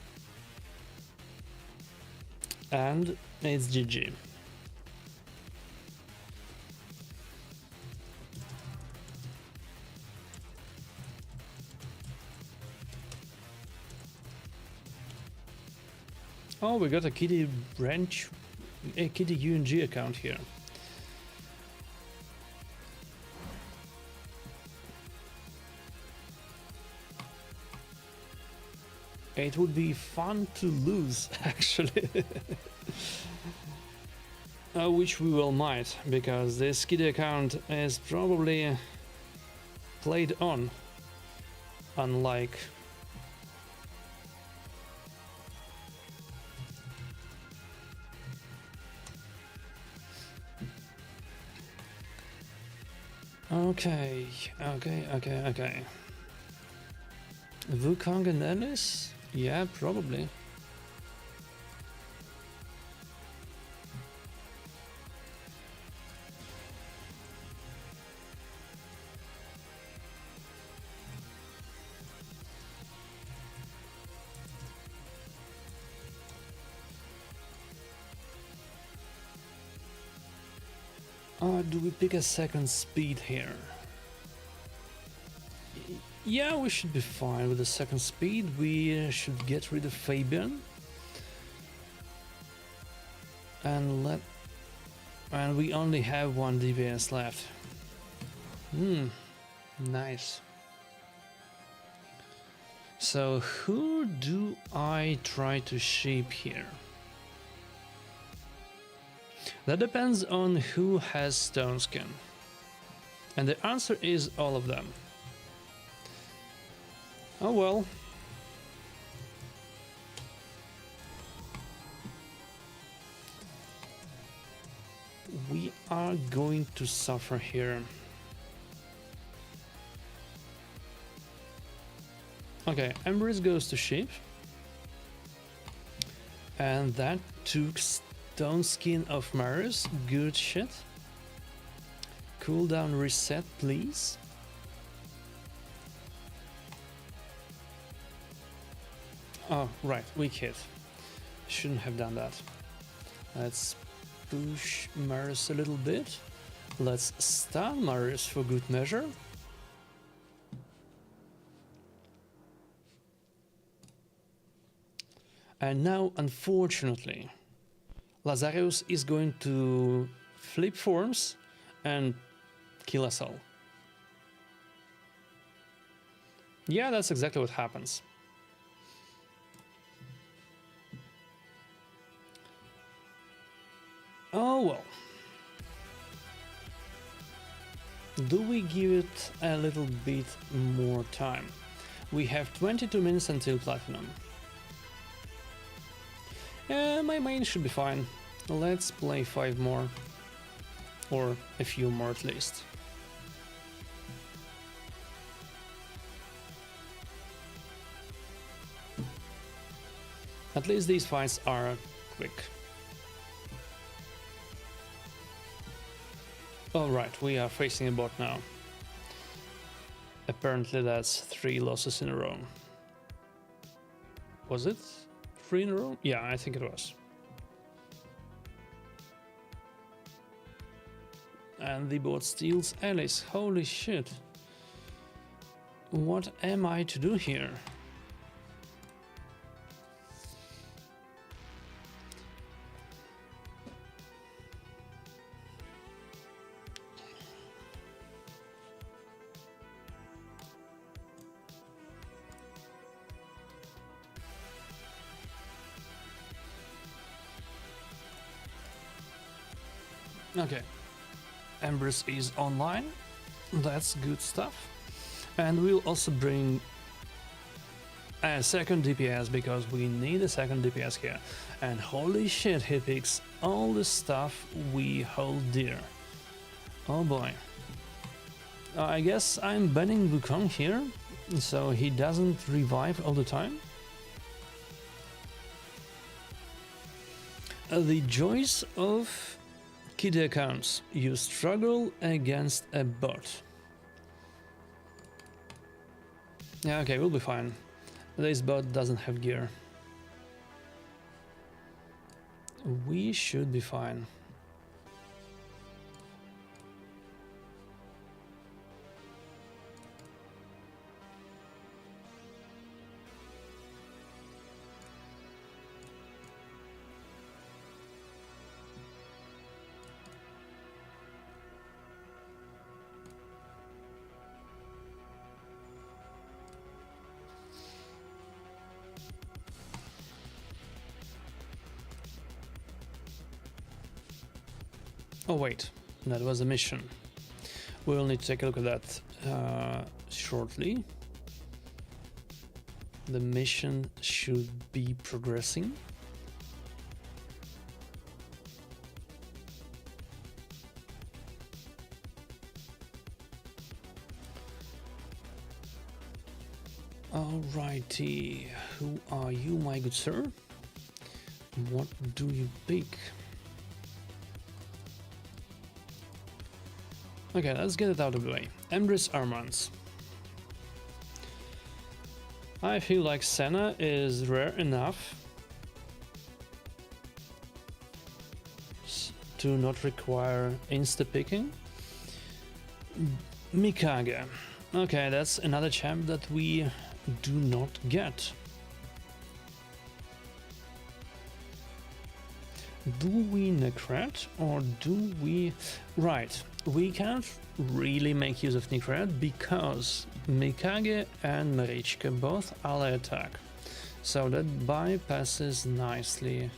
Speaker 1: And it's GG. Oh, we got a Kitty branch, a Kitty UNG account here. It would be fun to lose, actually. Which we will might, because this Kitty account is probably played on, unlike... Okay. Wukong and Ellis? Yeah, probably. Do we pick a second speed here? Yeah, we should be fine with the second speed. We should get rid of Fabian. And we only have one DPS left. Nice. So who do I try to shape here? That depends on who has stone skin. And the answer is all of them. Oh well. We are going to suffer here. Okay, Embrace goes to sheep. And that took stone skin of Marius. Good shit. Cooldown reset, please. Oh, right, weak hit. Shouldn't have done that. Let's push Marius a little bit. Let's stun Marius for good measure. And now, unfortunately, Lazarus is going to flip forms and kill us all. Yeah, that's exactly what happens. Oh well. Do we give it a little bit more time? We have 22 minutes until Platinum. My main should be fine. Let's play 5 more. Or a few more at least. At least these fights are quick. Alright, we are facing a bot now. Apparently that's 3 losses in a row. Was it 3 in a row? Yeah, I think it was. And the bot steals Alice. Holy shit. What am I to do here? Okay, Empress is online, that's good stuff. And we'll also bring a second DPS because we need a second DPS here. And holy shit, he picks all the stuff we hold dear. Oh boy. I guess I'm banning Wukong here, so he doesn't revive all the time. The joys of kitty accounts. You struggle against a bot. Yeah, okay, we'll be fine. This bot doesn't have gear. We should be fine. Oh wait, that was a mission. We'll need to take a look at that shortly. The mission should be progressing. Alrighty, who are you, my good sir? What do you pick? Okay, let's get it out of the way. Embrace Armands. I feel like Senna is rare enough to not require insta-picking. Mikage. Okay, that's another champ that we do not get. Do we Necrat or do we... Right, we can't really make use of Necrat because Mikage and Marichka both ally attack. So that bypasses nicely.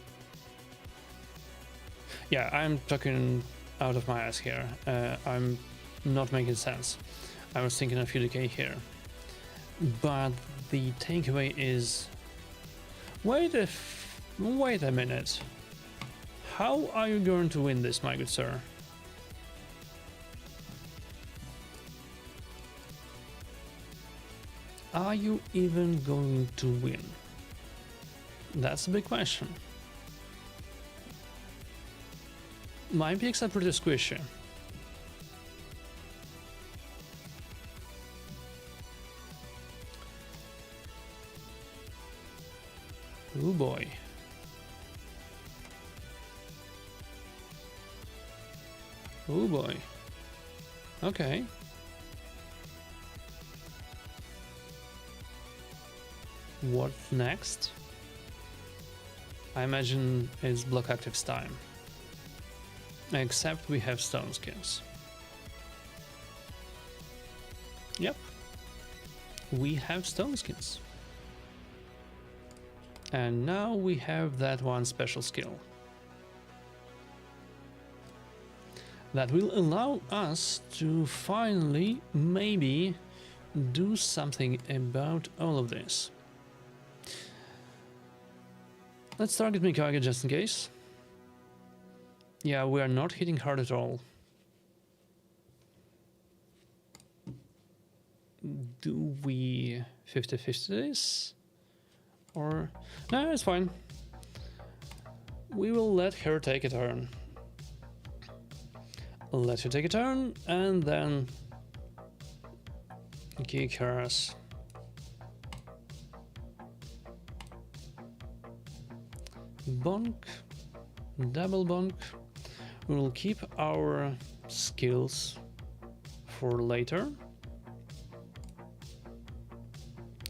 Speaker 1: Yeah, I'm talking out of my ass here. I'm not making sense. I was thinking of UDK here. But the takeaway is... Wait a minute. How are you going to win this, my good sir? Are you even going to win? That's a big question. My picks are pretty squishy. Oh boy. Oh boy. Okay. What next? I imagine it's block actives time. Except we have stone skins. Yep. We have stone skins. And now we have that one special skill. That will allow us to finally, maybe, do something about all of this. Let's target Mikage just in case. Yeah, we are not hitting hard at all. Do we 50-50 this? Or... no, it's fine. We will let her take a turn. Let her take a turn, and then kick her ass. Bonk, double bonk. We will keep our skills for later.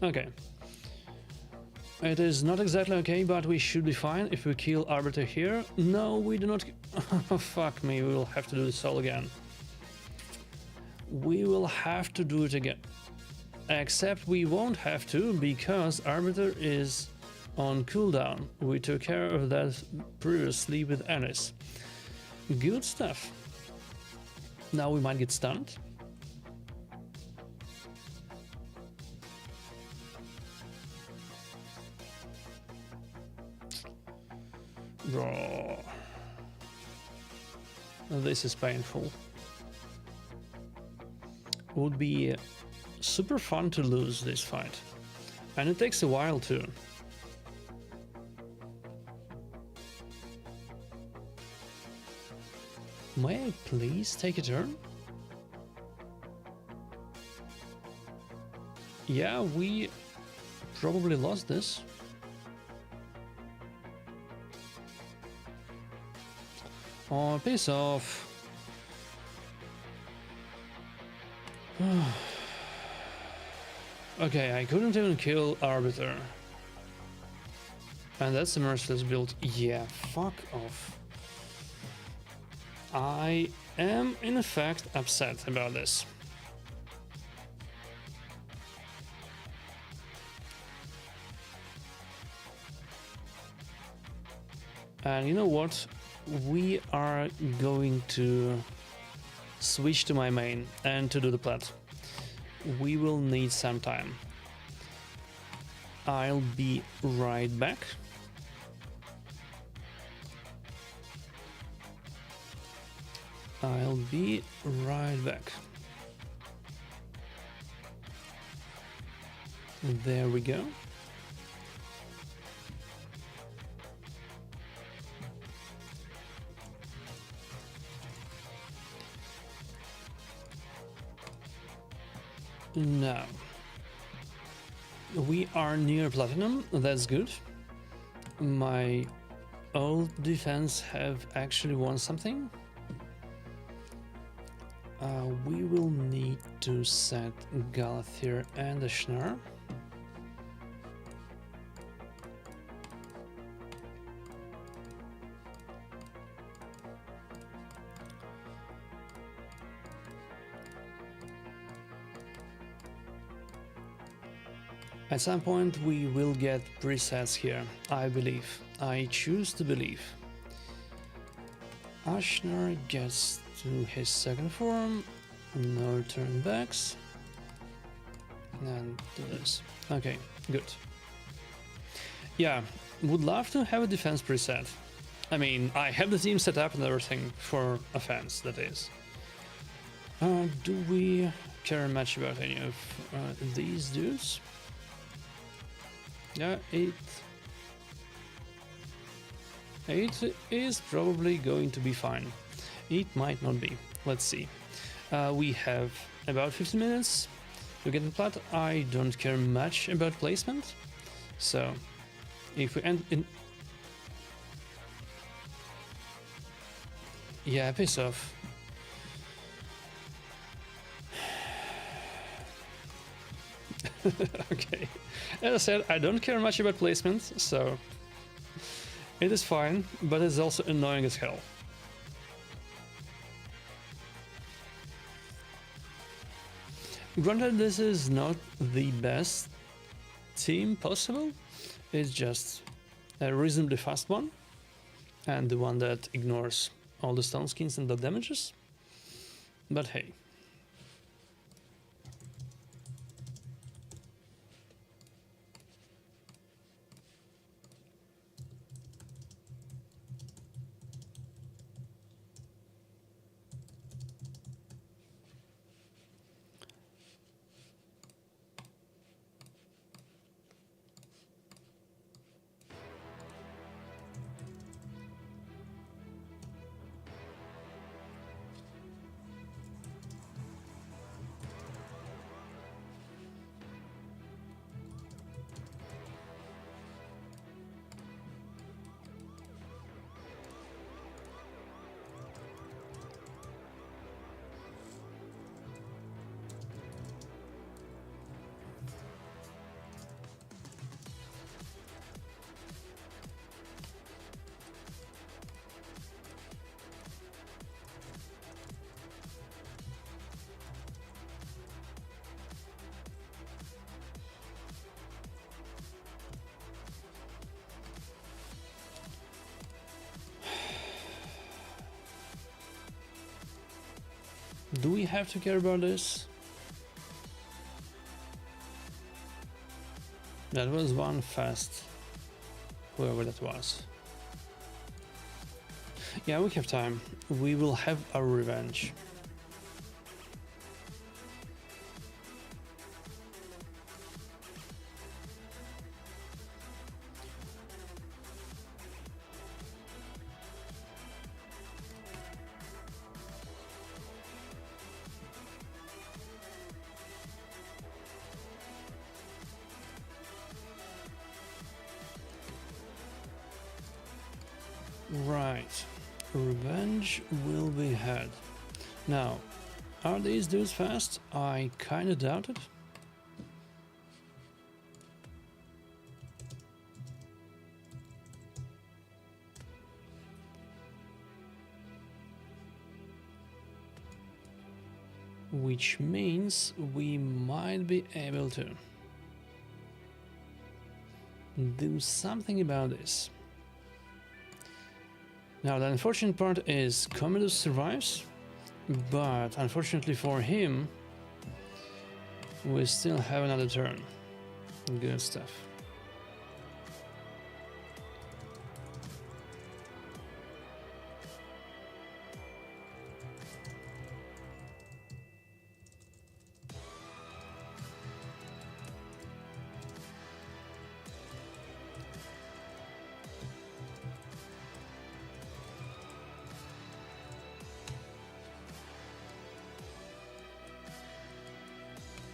Speaker 1: Okay. It is not exactly okay, but we should be fine if we kill Arbiter here. No, we do not... Oh, fuck me, we will have to do this all again. We will have to do it again. Except we won't have to, because Arbiter is on cooldown. We took care of that previously with Anis. Good stuff. Now we might get stunned. Raw. This is painful. Would be super fun to lose this fight. And it takes a while too. May I please take a turn? Yeah, we probably lost this. Oh, piss off. Okay, I couldn't even kill Arbiter. And that's a merciless build. Yeah, fuck off. I am in fact upset about this. And you know what? We are going to switch to my main and to do the plat. We will need some time. I'll be right back. I'll be right back. There we go. Now, we are near platinum, that's good. My old defense have actually won something. We will need to set Galathir and Ashnar. At some point we will get presets here, I believe. I choose to believe. Ashnar gets to his second form, no turn backs, and do this. Okay, good. Yeah, would love to have a defense preset. I mean, I have the team set up and everything for offense, that is. Do we care much about any of these dudes? Yeah, 8 is probably going to be fine. It might not be. Let's see. We have about 15 minutes to get in plat. I don't care much about placement. So, if we end in... Yeah, piss off. Okay. As I said, I don't care much about placement, so it is fine, but it's also annoying as hell. Granted, this is not the best team possible, it's just a reasonably fast one, and the one that ignores all the stone skins and the damages, but hey. Do we have to care about this? That was one fast, whoever that was. Yeah, we have time. We will have our revenge. Right. Revenge will be had. Now, are these dudes fast? I kinda doubt it. Which means we might be able to do something about this. Now the unfortunate part is Commodus survives, but unfortunately for him, we still have another turn. Good stuff.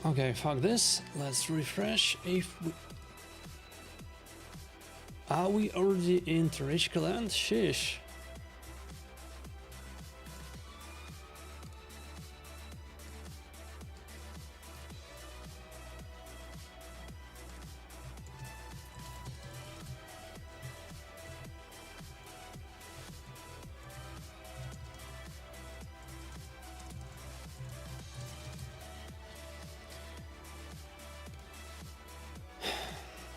Speaker 1: Okay, fuck this. Let's refresh. If we... Are we already in Tereshka land? Shish.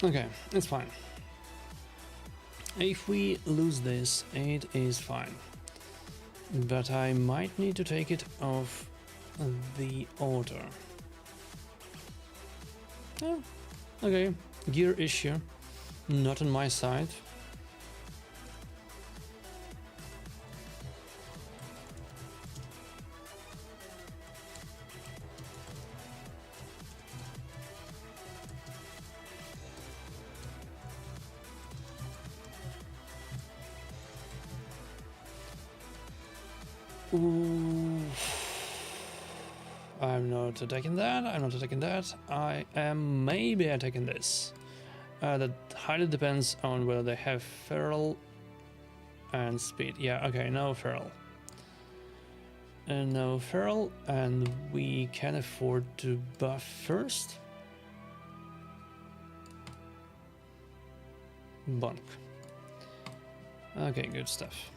Speaker 1: Okay, it's fine. If we lose this, it is fine. But I might need to take it off the order. Oh, okay, gear issue. Not on my side. Ooh. I'm not attacking that, I'm not attacking that. I am maybe attacking this. That highly depends on whether they have feral and speed. Yeah, okay, no feral. And no feral, and we can afford to buff first. Bonk. Okay, good stuff.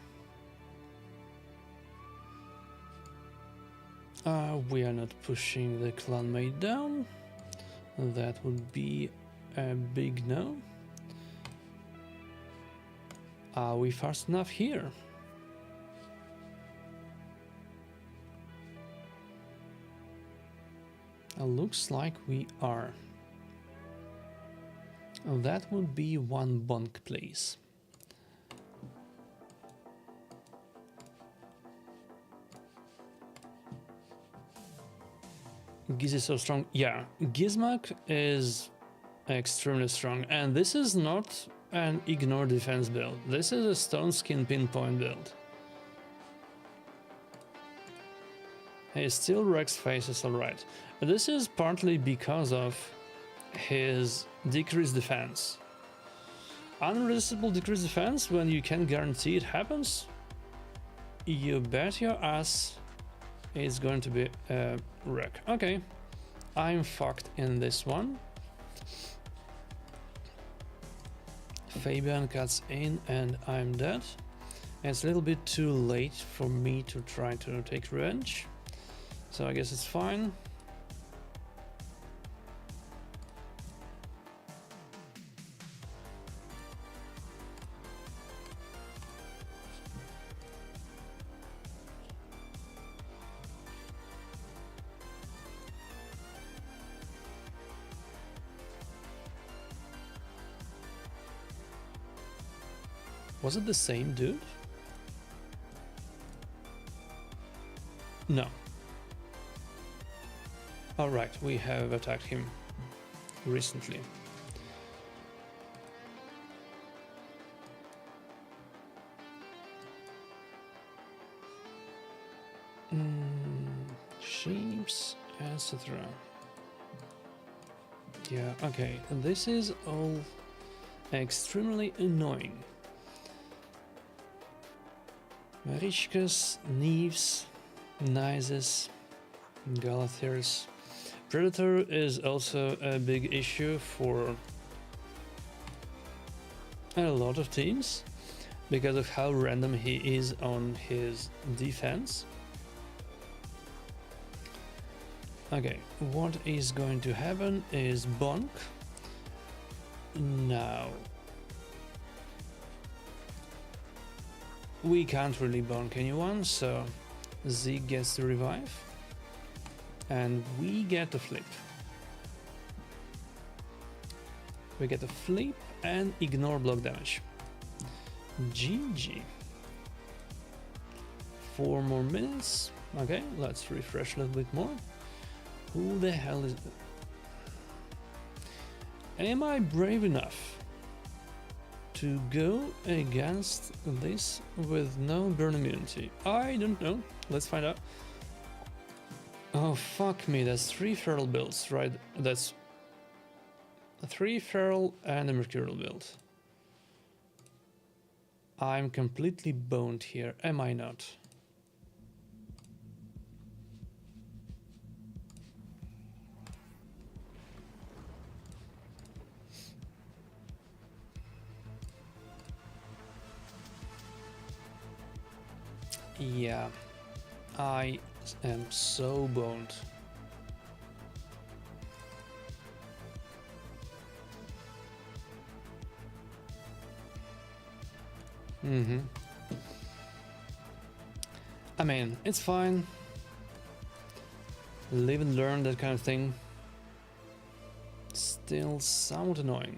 Speaker 1: We are not pushing the clanmate down. That would be a big no. Are we fast enough here? Looks like we are. That would be one bonk, please. Giz is so strong. Yeah, Gizmak is extremely strong, and this is not an ignore defense build. This is a stone skin pinpoint build. He still wrecks faces alright. This is partly because of his decreased defense. Unresistible decreased defense, when you can guarantee it happens, you bet your ass it's going to be a wreck. Okay, I'm fucked in this one. Fabian cuts in and I'm dead. It's a little bit too late for me to try to take revenge, so I guess it's fine. Was it the same dude? No. Alright, we have attacked him recently. Sheeps, etc. Yeah, okay, this is all extremely annoying. Marichkas, Neves, Nizes, Galathers. Predator is also a big issue for a lot of teams because of how random he is on his defense. Okay, what is going to happen is bonk. Now we can't really bonk anyone, so Zeke gets the revive and we get the flip. We get the flip and ignore block damage. GG. 4 more minutes. Okay, let's refresh a little bit more. Who the hell is... Am I brave enough to go against this with no burn immunity? I don't know. Let's find out. Oh, fuck me. That's 3 feral builds, right? That's 3 feral and a mercurial build. I'm completely boned here, am I not? Yeah, I am so boned. I mean, it's fine. Live and learn, that kind of thing. Still somewhat annoying.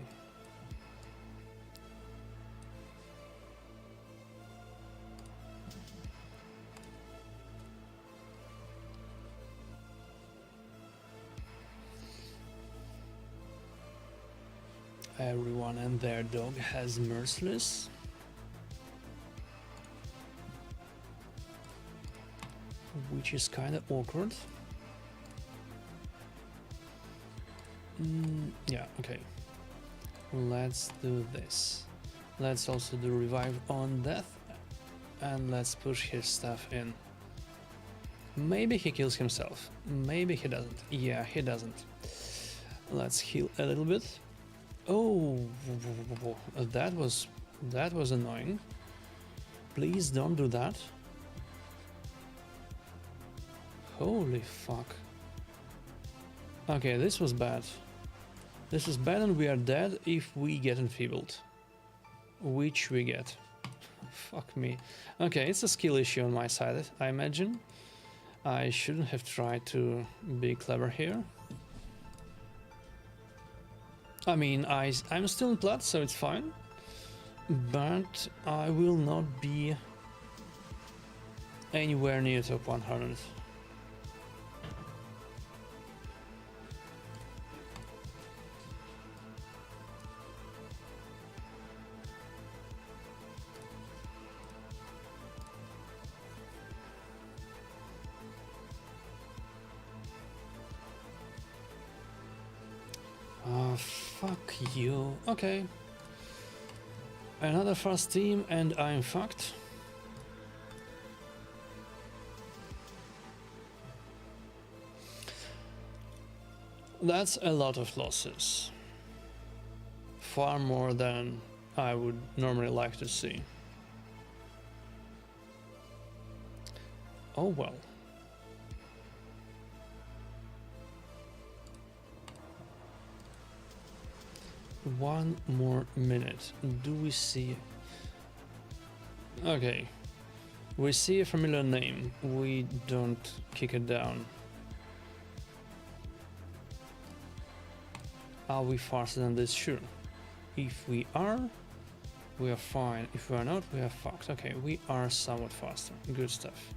Speaker 1: Everyone and their dog has Merciless. Which is kind of awkward. Yeah, okay. Let's do this. Let's also do revive on death. And let's push his stuff in. Maybe he kills himself. Maybe he doesn't. Yeah, he doesn't. Let's heal a little bit. Oh, that was annoying. Please don't do that. Holy fuck. Okay, this was bad. This is bad and we are dead if we get enfeebled. Which we get. Fuck me. Okay, it's a skill issue on my side, I imagine. I shouldn't have tried to be clever here. I mean, I'm still in plat, so it's fine. But I will not be anywhere near top 100. Oh, fuck you. Okay. Another fast team and I'm fucked. That's a lot of losses. Far more than I would normally like to see. Oh well. One more minute. Do we see... Okay. We see a familiar name. We don't kick it down. Are we faster than this? Sure. If we are fine. If we are not, we are fucked. Okay, we are somewhat faster. Good stuff.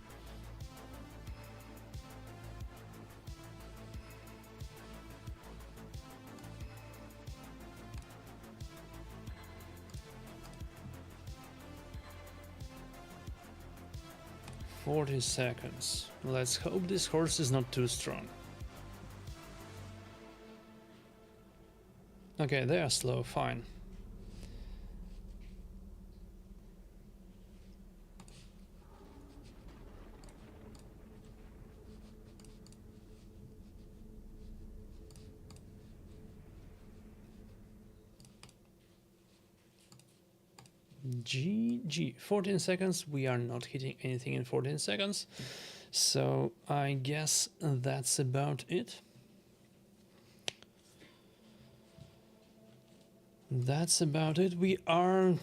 Speaker 1: "40 seconds. Let's hope this horse is not too strong." Okay, they are slow, fine. GG. 14 seconds. We are not hitting anything in 14 seconds. So I guess that's about it. That's about it. We are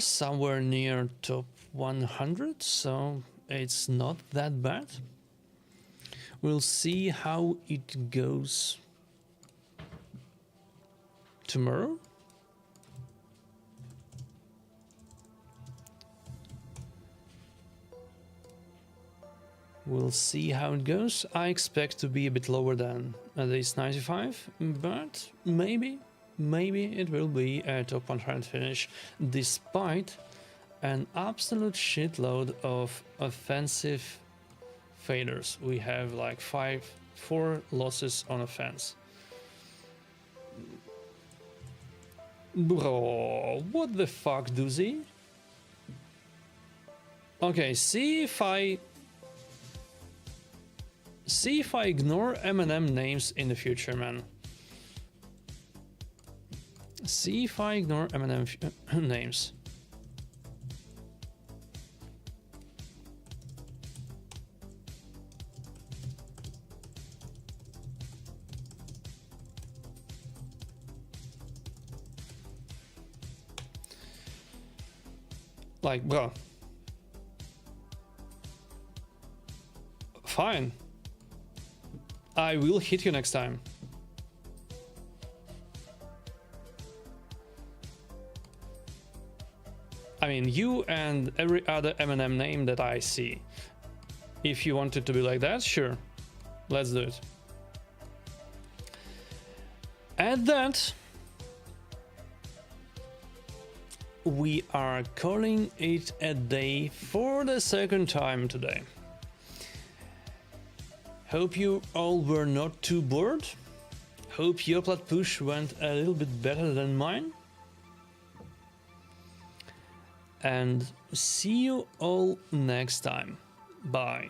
Speaker 1: somewhere near top 100, so it's not that bad. We'll see how it goes tomorrow. We'll see how it goes. I expect to be a bit lower than at least 95, but maybe it will be a top 100 finish despite an absolute shitload of offensive failures. We have like 4 losses on offense. Bro, what the fuck, Doozy? Okay, see if I ignore M&M names in the future, man. See if I ignore M&M names. Like, bro. Fine. I will hit you next time. I mean, you and every other M&M name that I see. If you want it to be like that, sure. Let's do it. At that, we are calling it a day for the second time today. Hope you all were not too bored. Hope your plat push went a little bit better than mine. And see you all next time. Bye.